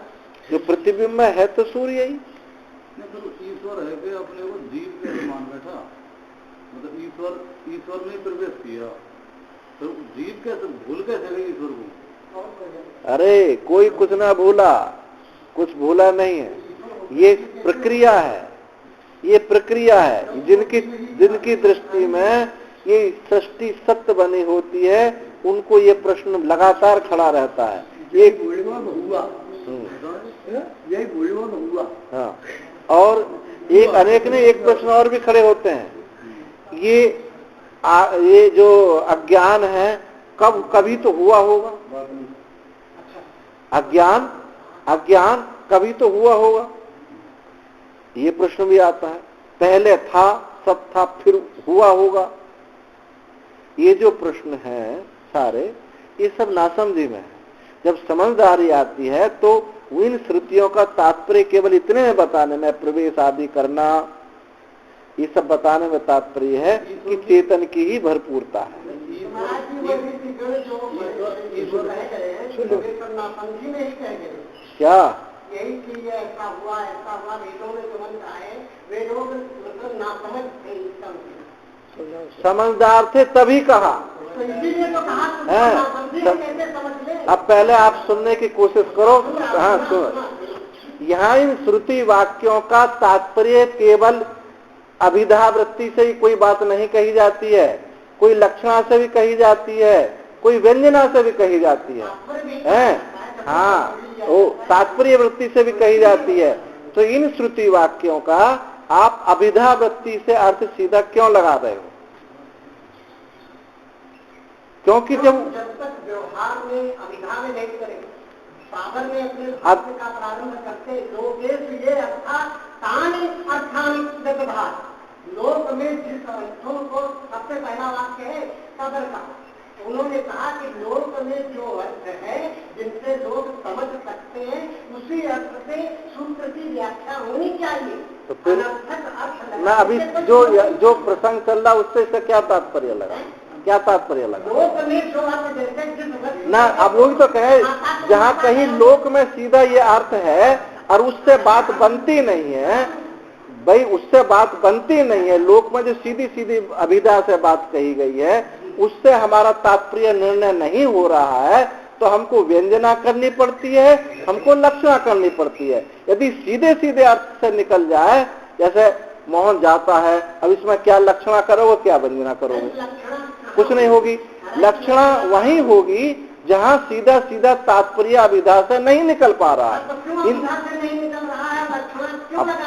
जो प्रतिबिंब में है तो सूर्य ही। ईश्वर है कि अपने वो जीव के समान बैठा, मतलब ईश्वर ने प्रवेश किया तो जीव कैसे भूल कैसे गए ईश्वर को? अरे कोई कुछ ना भूला, कुछ भूला नहीं है। ये प्रक्रिया है, ये प्रक्रिया है। जिनकी दृष्टि में ये सृष्टि सत्य बनी होती है उनको ये प्रश्न लगातार खड़ा रहता है। ये हुआ, यही हुआ। हाँ, और एक अनेक ने एक प्रश्न और भी खड़े होते हैं। ये जो अज्ञान है कभी तो हुआ होगा। अज्ञान कभी तो हुआ होगा, ये प्रश्न भी आता है। पहले था, सब था, फिर हुआ होगा। ये जो प्रश्न है सारे, ये सब नासमझी में है। जब समझदारी आती है तो इन श्रुतियों का तात्पर्य केवल इतने में बताने में, प्रवेश आदि करना, ये सब बताने में तात्पर्य है कि चेतन की ही भरपूरता है। क्या यही चीज ऐसा हुआ वेदों में समझ रहा है, वेदों में मतलब नासमझ थे, समझदार थे तभी कहा। तो इसीलिए तो कहा कैसे समझ ले। अब पहले आप सुनने की कोशिश करो। हाँ सुनो, यहाँ इन श्रुति वाक्यों का तात्पर्य केवल अभिधा वृत्ति से ही कोई बात नहीं कही जाती है, कोई लक्षणा से भी कही जाती है, कोई व्यंजना से भी कही जाती है। हाँ, वो तात्पर्य वृत्ति से भी कही जाती है। तो इन श्रुति वाक्यों का आप अभिधा वृत्ति से अर्थ सीधा क्यों लगा रहे हो? क्योंकि जब तक व्यवहार में अभिधा में नहीं करें, साधन में अपने भक्ति का प्रारंभ करते, लोकेश ये अर्थानी लोक में जिस अर्थों को सबसे पहला वाक्य है कदर का, उन्होंने कहा कि लोक में जो अर्थ है जिनसे लोग समझ सकते हैं उसी अर्थ से सूत्र की व्याख्या होनी चाहिए। तो फिर ना अभी जो प्रसंग चल रहा उससे इसका क्या तात्पर्य लगा? क्या तात्पर्य लगा? लोक में जो अर्थ जैसे ना, अब वही तो कहे, जहाँ कहीं लोक में सीधा ये अर्थ है और उससे बात बनती नहीं है, भाई उससे बात बनती नहीं है। लोक में जो सीधी सीधी अभिधा से बात कही गई है उससे हमारा तात्पर्य निर्णय नहीं हो रहा है तो हमको व्यंजना करनी पड़ती है, हमको लक्षणा करनी पड़ती है। यदि सीधे सीधे अर्थ से निकल जाए, जैसे मोहन जाता है, अब इसमें क्या लक्षणा करोगे, क्या व्यंजना करोगे? कुछ नहीं होगी। लक्षणा वही होगी जहाँ सीधा सीधा तात्पर्य अभिधा से नहीं निकल पा रहा है।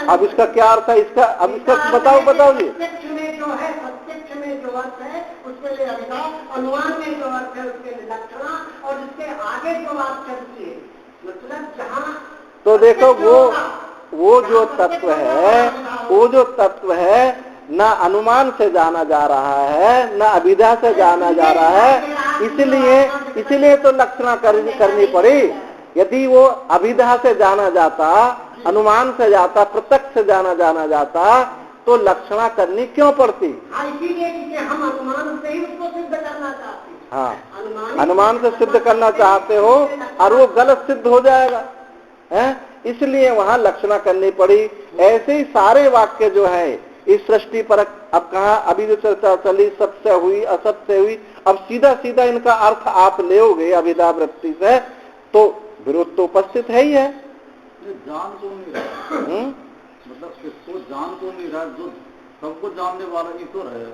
अब इसका क्या अर्थ है? इसका अब इसका बताओ जी। प्रत्यक्ष में जो है, प्रत्यक्ष में जो अर्थ है उसके लिए अभिधा, अनुमान में जो अर्थ है उसके लिए लक्षणा, और इसके आगे जो बात चलती है मतलब जहाँ तो देखो वो जो तत्व है ना अनुमान से जाना जा रहा है, ना अभिधा से जाना जा रहा है, इसलिए तो लक्षणा करनी पड़ी। यदि वो अभिधा से जाना जाता, अनुमान से जाता, प्रत्यक्ष से जाना जाता, तो लक्षणा करनी क्यों पड़ती? इसीलिए हम अनुमान से ही उसको सिद्ध करना चाहते हैं। हाँ, अनुमान से सिद्ध करना चाहते हो और वो गलत सिद्ध हो जाएगा, है? इसलिए वहां लक्षणा करनी पड़ी। ऐसे ही सारे वाक्य जो है इस सृष्टि पर, अब कहा अभी जो चर्चा चली सत्य से हुई, असत से हुई, अब सीधा सीधा इनका अर्थ आप लेओगे अभिधा वृत्ति से, तो विरोध तो उपस्थित है ही है। जान तो नहीं रहा, मतलब इसको जान तो नहीं रहा, जो सबको जानने वाला ईश्वर है,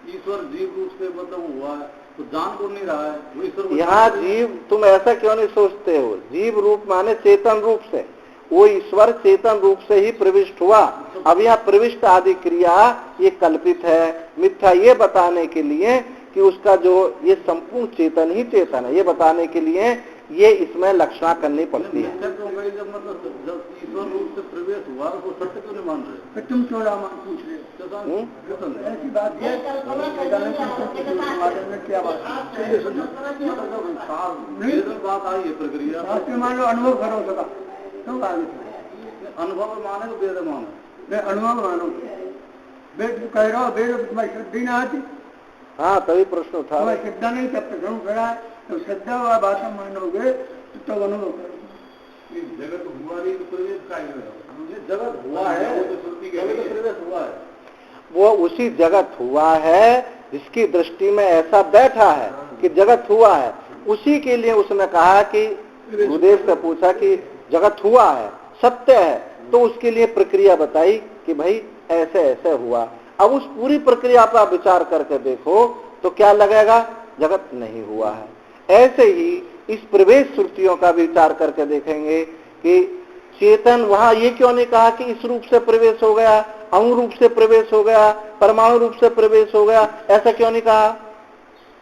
ईश्वर जीव रूप से मतलब हुआ है, तो जान को नहीं रहा है वो ईश्वर। यहाँ जीव, तुम ऐसा क्यों नहीं सोचते हो? जीव रूप माने चेतन रूप से, वो ईश्वर चेतन रूप से ही प्रविष्ट हुआ। अब यहाँ प्रविष्ट आदि क्रिया ये कल्पित है, मिथ्या, ये बताने के लिए कि उसका जो ये संपूर्ण चेतन ही चेतन है, ये बताने के लिए ये इसमें लक्षणा करनी पड़ती है। जब ईश्वर रूप से प्रवेश हुआ तो सत्य क्यों नहीं मान रहे? तुम क्यों पूछ रहे हो? ऐसी बात है, क्या बात आई है प्रक्रिया, मान लो अनुभव करो सका तो अनुभव माने तो वेद मानो, अनुभव मानो, वेद कह रहा हूँ, वेद ना आती। हाँ, तभी प्रश्न उठा। श्रद्धा नहीं, तब प्रश्न खड़ा है, तो श्रद्धा हुआ बात मानोगे तो अनुभव करोगे। जगत हुआ नहीं तो प्रवेश का जगत हुआ है, वो तो श्रुति के प्रवेश हुआ है, वो उसी जगत हुआ है जिसकी दृष्टि में ऐसा बैठा है कि जगत हुआ है, उसी के लिए उसने कहा कि गुरुदेव से पूछा कि जगत हुआ है, सत्य है, तो उसके लिए प्रक्रिया बताई कि भाई ऐसे ऐसे हुआ। अब उस पूरी प्रक्रिया पर आप विचार करके देखो तो क्या लगेगा? जगत नहीं हुआ है। ऐसे ही इस प्रवेश श्रुतियों का विचार करके देखेंगे कि चेतन, वहां ये क्यों नहीं कहा कि इस रूप से प्रवेश हो गया, अणु रूप से प्रवेश हो गया, परमाणु रूप से प्रवेश हो गया, ऐसा क्यों नहीं कहा?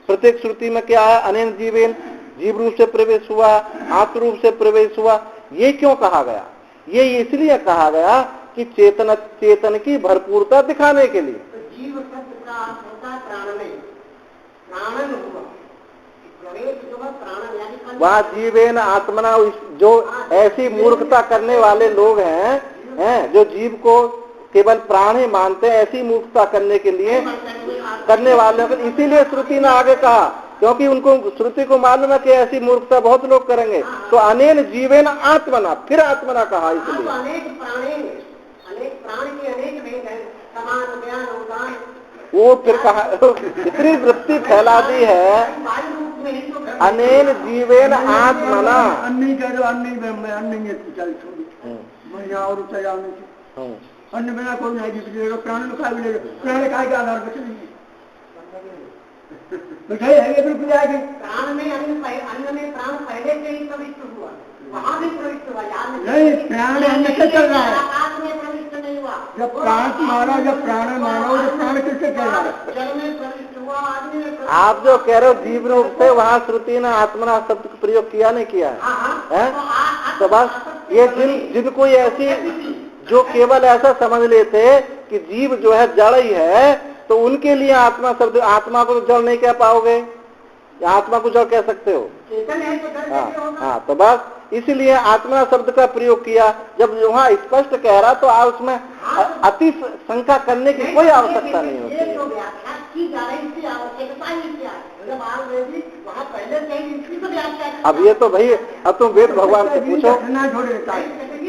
प्रत्येक श्रुति में क्या है? अनेन जीवेन, जीव रूप से प्रवेश हुआ, आत्म रूप से प्रवेश हुआ, ये क्यों कहा गया? ये इसलिए कहा गया कि चेतन की भरपूरता दिखाने के लिए। तो जीव शब्द का अर्थ होता है प्राण में, प्राणन हुआ, प्रवेश जो है प्राणन, यानी वहाँ जीवेन आत्मना, जो ऐसी मूर्खता करने वाले लोग हैं जो जीव को केवल प्राण ही मानते हैं, ऐसी मूर्खता करने के लिए करने वाले, इसीलिए श्रुति ने आगे कहा, क्योंकि उनको श्रुति को मालूम है कि ऐसी मूर्खता बहुत लोग करेंगे, तो अनेन जीवेन आत्मना, फिर आत्मना कहा। इसलिए अनेक प्राण के अनेक भेद हैं, समान ज्ञान उदान, वो फिर कहा, इतनी वृत्ति फैला दी है, अनेन जीवेन आत्मना, अन्य कह दो, अन्य और अन्य बिना कोई नहीं, प्राण लुका भी ले, प्राण काय के आधार पर चलेंगे, प्राण में अन्न में प्राण पहले से ही प्रविष्ट हुआ, वहाँ भी प्रविष्ट हुआ, नहीं प्राण अन्न से चल रहा है, आकाश में प्रविष्ट नहीं हुआ। जब प्राण मानो, जब प्राण मानो, जब प्राण किससे चल रहा है? जल में प्रविष्ट हुआ, आदमी में। आप जो कह रहे हो जीव रूप से, वहाँ श्रुति ने आत्मना शब्द का प्रयोग किया नहीं किया है? तो बस ये जिनको ऐसी, जो केवल ऐसा समझ लेते कि जीव जो है जड़ ही है, तो उनके लिए आत्मा शब्द, आत्मा को तो जड़ नहीं कह पाओगे, या आत्मा को जड़ कह सकते हो? हाँ, तो बस इसलिए आत्मा शब्द का प्रयोग किया। जब वहाँ स्पष्ट कह रहा तो आप उसमें अति शंका करने की कोई आवश्यकता नहीं होती है। अब ये तो भाई, अब तुम वेद भगवान से पूछो,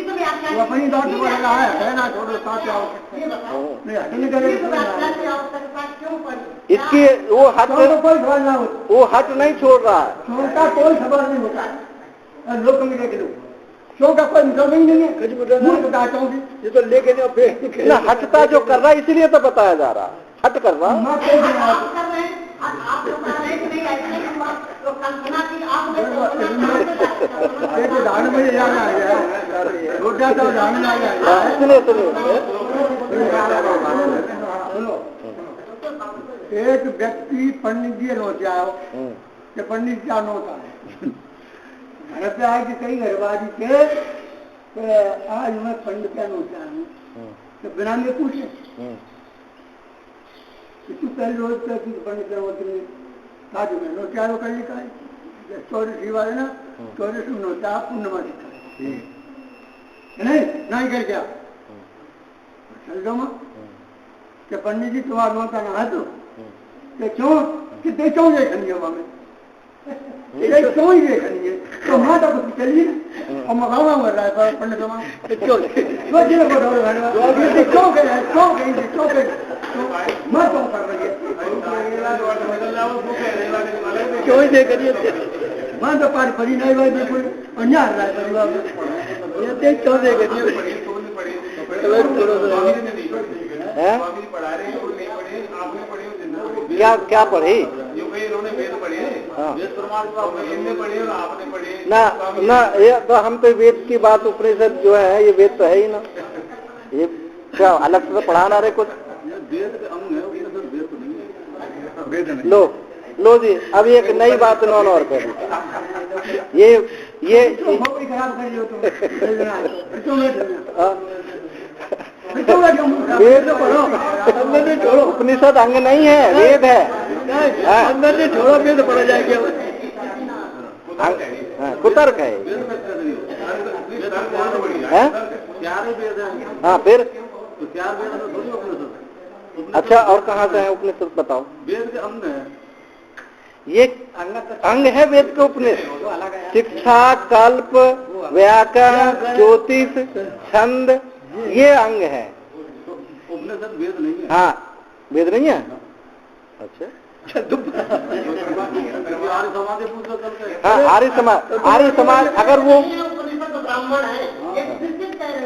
इसी तो व्याख्या वो अपनी बात बोल रहा है ना, छोड़ो साथ आओ नहीं हटने करे क्यों पड़ी? इसकी वो हट कोई सवाल ना हो, वो हट नहीं छोड़ रहा है। छोटा कोई सवाल नहीं होता है। लोग कमी देख लो, क्यों का कोई मतलब ही नहीं है। मैं बताता हूँ ये तो लेके नहीं फिर ना हटता जो कर रहा है इसीलिए तो बताया जा रहा है, हट कर रहा है। आप कर रहे हैं, आप लोग कर रहे हैं कि नहीं ऐसे नहीं हुआ तो कल्पना की आप दान में जाना है, रोटा तो दान में आ जाए। सुनिए सुनिए, सुनो, एक व्यक्ति पंडित जी नोच आओ कि पंडित क्या नोता है घर पे आए कि कई घरवादी थे कि आज मैं पंडित क्या नोचा हूँ, तो बिना में पूछे तू पहले रोज कहती पंडित क्या नोचने आज मैं नोचा कर लिखा है चौरसी वाले ना, चौरस नोचा पूर्णिमा लिखा है नहीं कर क्या चल दो कि पंडित जी तुम्हारा नोता ना है तो क्यों कितने क्यों देखनी है वहां में क्यों ही देखनी है तो माता कुछ चलिए और मकामा कर रहा है पंडित क्यों मत कर रही है क्यों ही देख रही है मां तो पार पड़ी नहीं भाई बिल्कुल अन्याय रहा है परिवार में ये देख क्यों देख रही है क्या क्या पढ़ी ना ना, ये तो हम तो वेद की बात उपनिषद जो है ये वेद तो है ही ना, ये क्या अलग से तो पढ़ाना रहे कुछ। लो लो जी, अब एक नई बात उन्होंने और कर दी। ये वेद पढ़ो, उपनिषद अंग नहीं है, वेद है। अंदर से छोड़ो वेद पढ़ा जाएगा, कुतर्क है। हाँ फिर अच्छा, और कहाँ से है उपनिषद बताओ? वेद के अंग है, ये अंग है वेद के उपनिषद। शिक्षा, कल्प, व्याकरण, ज्योतिष, छंद, ये अंग है। उपनिषद वेद नहीं है। हाँ वेद नहीं है। अच्छा हाँ, आर्य समाज अगर वो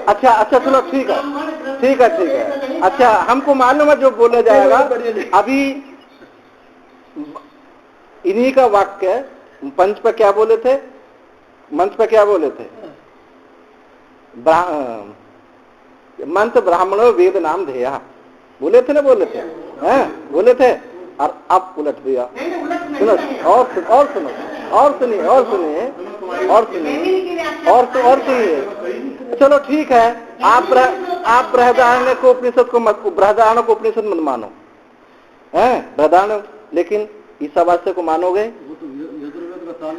अच्छा अच्छा सुनो, ठीक है ठीक है ठीक है। अच्छा हमको मालूम है जो बोला जाएगा अभी, इन्हीं का वाक्य पंच पे क्या बोले थे, मंच पे क्या बोले थे, मंत्र ब्राह्मणों वेद नाम धेया बोले थे ना, बोले थे हैं, बोले थे। और अब उलट दिया। सुनो और सुनो और सुनिए और सुनिए और सुनिए और सुनिए। चलो ठीक है, आप बृहदारण्य को उपनिषद को मत, बृहदारण्य को उपनिषद मत मानो हैं, बृहदारण्य, लेकिन ईसावास्य को मानोगे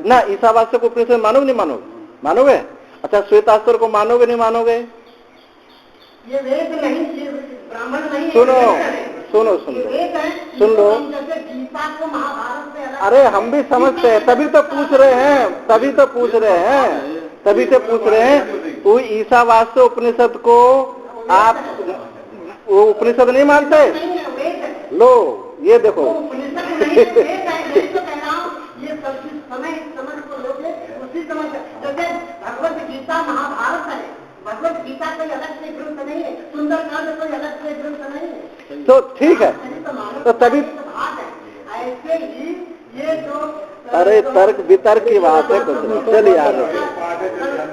ना? ईसावास्य को उपनिषद मानोगे नहीं मानोगे? मानोगे। अच्छा श्वेतास्त्र को मानोगे नहीं मानोगे? ये वेद नहीं, ब्राह्मण नहीं, सुनो सुनो सुन लो। अरे हम भी समझते हैं, तभी तो पूछ रहे हैं, तभी तो पूछ रहे हैं। वो ईसावास्य उपनिषद को आप वो उपनिषद नहीं मानते? लो ये देखो भगवत गीता महाभारत है, भगवत गीता कोई अलग से ग्रंथ नहीं है, सुंदरकांड कोई अलग से ग्रंथ नहीं है। तो ठीक है, तो तभी ऐसे ही ये जो अरे तर्क वितर्क की बात है कुछ नहीं। चलिए आगे।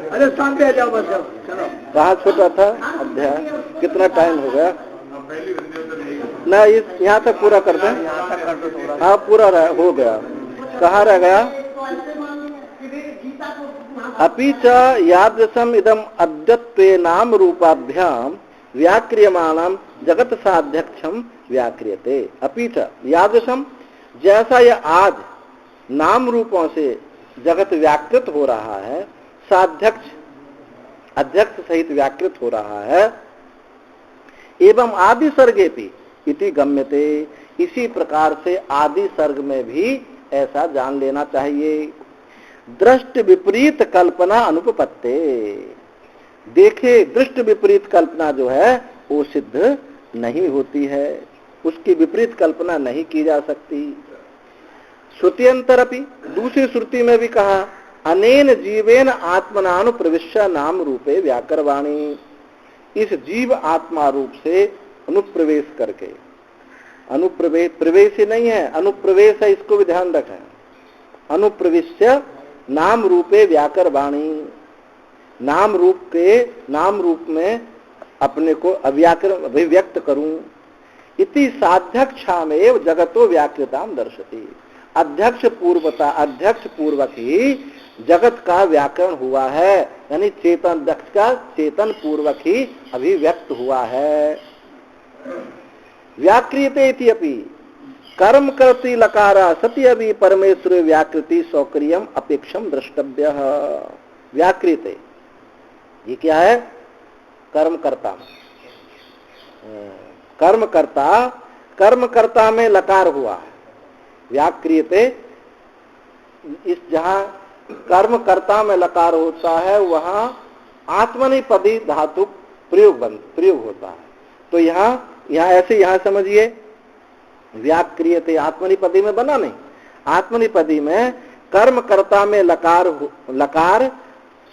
अरे सामने आ जाओ बस, चलो। कहाँ छोटा था अध्याय, कितना टाइम हो गया ना? यहाँ तक पूरा कर दें। हाँ पूरा हो गया। कहाँ रह गया? अपि च यादृशम इदम अद्यत्वे नाम रूपाभ्याम व्याक्रियमाणम जगत साध्यक्षम व्याक्रियते। अपि च यादृशम, जैसा यह आज नाम रूपों से जगत व्याकृत हो रहा है, साध्यक्ष अध्यक्ष सहित व्याकृत हो रहा है, एवं आदि सर्गेपि इति गम्यते, इसी प्रकार से आदि सर्ग में भी ऐसा जान लेना चाहिए। दृष्ट विपरीत कल्पना अनुपपत्ते, देखे दृष्ट विपरीत कल्पना जो है वो सिद्ध नहीं होती है, उसकी विपरीत कल्पना नहीं की जा सकती। श्रुतियंतरपि, दूसरी श्रुति में भी कहा, अनेन जीवेन आत्मनानु प्रविश्य नाम रूपे व्याकरवाणी, इस जीव आत्मा रूप से अनुप्रवेश करके, अनुप्रवेश प्रवेश ही नहीं है, अनुप्रवेश है, इसको भी ध्यान रखें। अनुप्रविश्य नाम रूपे व्याकरवाणी, नाम रूप में अपने को अभिव्यक्त करूं। इति साध्यक्षामेव जगतो व्याकृताम दर्शति, अध्यक्ष पूर्वक ही जगत का व्याकरण हुआ है, यानी चेतन दक्ष का चेतन पूर्वक ही अभिव्यक्त हुआ है। व्याक्रियते इति अपि कर्म करती लकारा सति अभी परमेश्वर व्याकृति सौकर्यम अपेक्षम द्रष्टव्य। व्याकृते ये क्या है? कर्मकर्ता, कर्मकर्ता में लकार हुआ है। व्याक्रियते, इस जहां कर्मकर्ता में लकार होता है वहां आत्मनेपदी धातु प्रयोग होता है। तो यहाँ ऐसे यहाँ समझिए, व्याक्रियते आत्मनिपदी में बना नहीं, आत्मनिपदी में कर्मकर्ता में लकार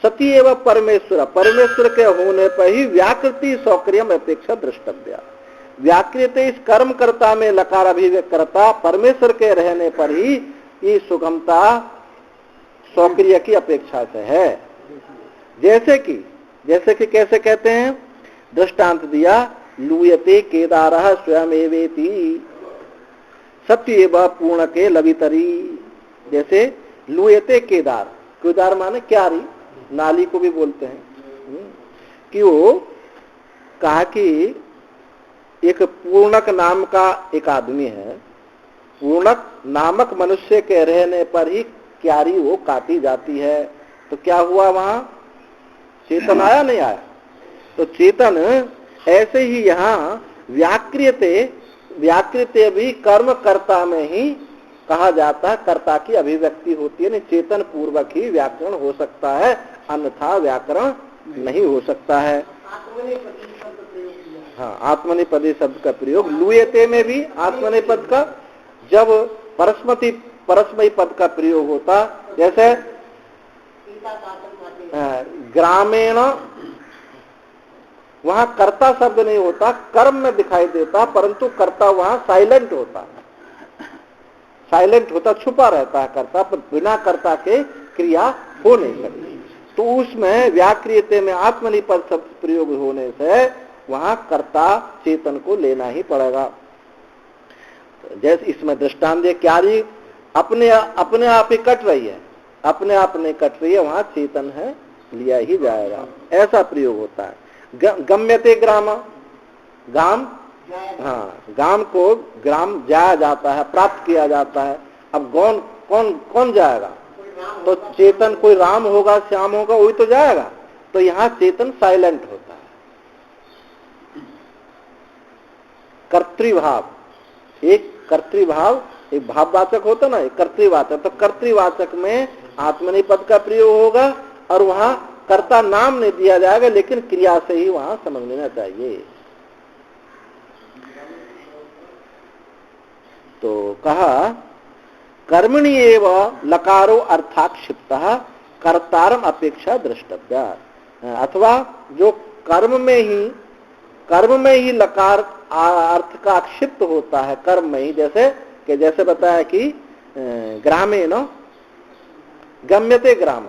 सती एवं परमेश्वर के होने पर ही व्याकृति सौकर्यम अपेक्षा द्रष्टव्य। व्याकृति, इस कर्मकर्ता में लकार अभिव्यक्त करता परमेश्वर के रहने पर ही ये सुगमता सौकर्य की अपेक्षा से है। जैसे कि कैसे कहते हैं? दृष्टांत दिया, लूयते केदारः स्वयं एवेति सत्येव पूर्ण के लवितरी। जैसे लूयते केदार माने क्यारी, नाली को भी बोलते हैं। कि वो कहा कि एक पूर्णक नाम का एक आदमी है, पूर्णक नामक मनुष्य के रहने पर ही क्यारी वो काटी जाती है। तो क्या हुआ? वहां चेतन आया नहीं आया? तो चेतन ऐसे ही यहाँ व्याकृते भी कर्मकर्ता में ही कहा जाता है, कर्ता की अभिव्यक्ति होती है। चेतन पूर्वक ही व्याकरण हो सकता है, अन्यथा व्याकरण नहीं हो सकता है। हाँ, आत्मनेपदी शब्द का प्रयोग लूयते में भी आत्मनेपद का, जब परस्मयी पद का प्रयोग होता, जैसे ग्रामीण, वहां कर्ता शब्द नहीं होता, कर्म में दिखाई देता, परंतु कर्ता वहां साइलेंट होता, छुपा रहता है कर्ता, पर बिना कर्ता के क्रिया हो नहीं सकती। तो उसमें व्याक्रियते में आत्मनिपद शब्द प्रयोग होने से वहां कर्ता चेतन को लेना ही पड़ेगा। जैसे इसमें दृष्टांत दिया, क्यारी अपने आप ही कट रही है, अपने आप नहीं कट रही है, वहां चेतन है, लिया ही जाएगा, ऐसा प्रयोग होता है। गम्यते ग्राम, गाम, हाँ, गाम को ग्राम जाया जाता है, प्राप्त किया जाता है। अब कौन जाएगा? तो चेतन, कोई राम होगा, श्याम होगा, वही तो जाएगा। तो यहाँ चेतन साइलेंट होता है। कर्तृभाव, एक भाववाचक होता ना, एक कर्तृवाचक। तो कर्तृवाचक में आत्मनेपद का प्रयोग होगा और वहां कर्ता नाम नहीं दिया जाएगा, लेकिन क्रिया से ही वहां समझ लेना चाहिए। तो कहा कर्मणि एव लकारो अर्थाक्षिप्तः कर्तारम अपेक्षा द्रष्टव्या, अथवा जो कर्म में ही लकार अर्थ का आक्षिप्त होता है, कर्म में ही, जैसे बताया कि ग्रामेण गम्यते ग्राम,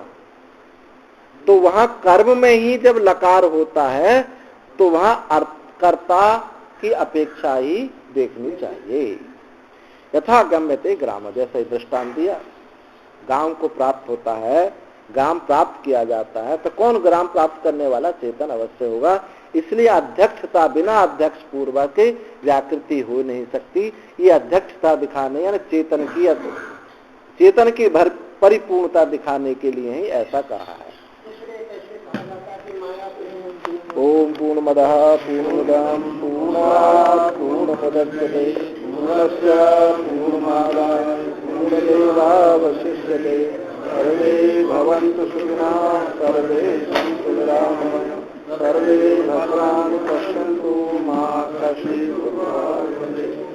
तो वहां कर्म में ही जब लकार होता है तो वहां अर्थकर्ता की अपेक्षा ही देखनी चाहिए। यथा गम्यते ग्राम, जैसे दृष्टांत दिया, गांव को प्राप्त होता है, गांव प्राप्त किया जाता है, तो कौन ग्राम प्राप्त करने वाला? चेतन अवश्य होगा। इसलिए अध्यक्षता, बिना अध्यक्ष पूर्वक व्याकृति हो नहीं सकती। ये अध्यक्षता दिखाने, यानी चेतन की परिपूर्णता दिखाने के लिए ही ऐसा कहा है। ओम पूर्णमदः पूर्णमिदं पूर्णात् पूर्णमुदच्यते पूर्णस्य पूर्णमादाय पूर्णमेवावशिष्यते। सर्वे भवन्तु सुखिनः, सर्वे सन्तु निरामयाः। सर्वे भद्राणि पश्यन्तु मा कश्चित् दुःखभाग् भवेत्।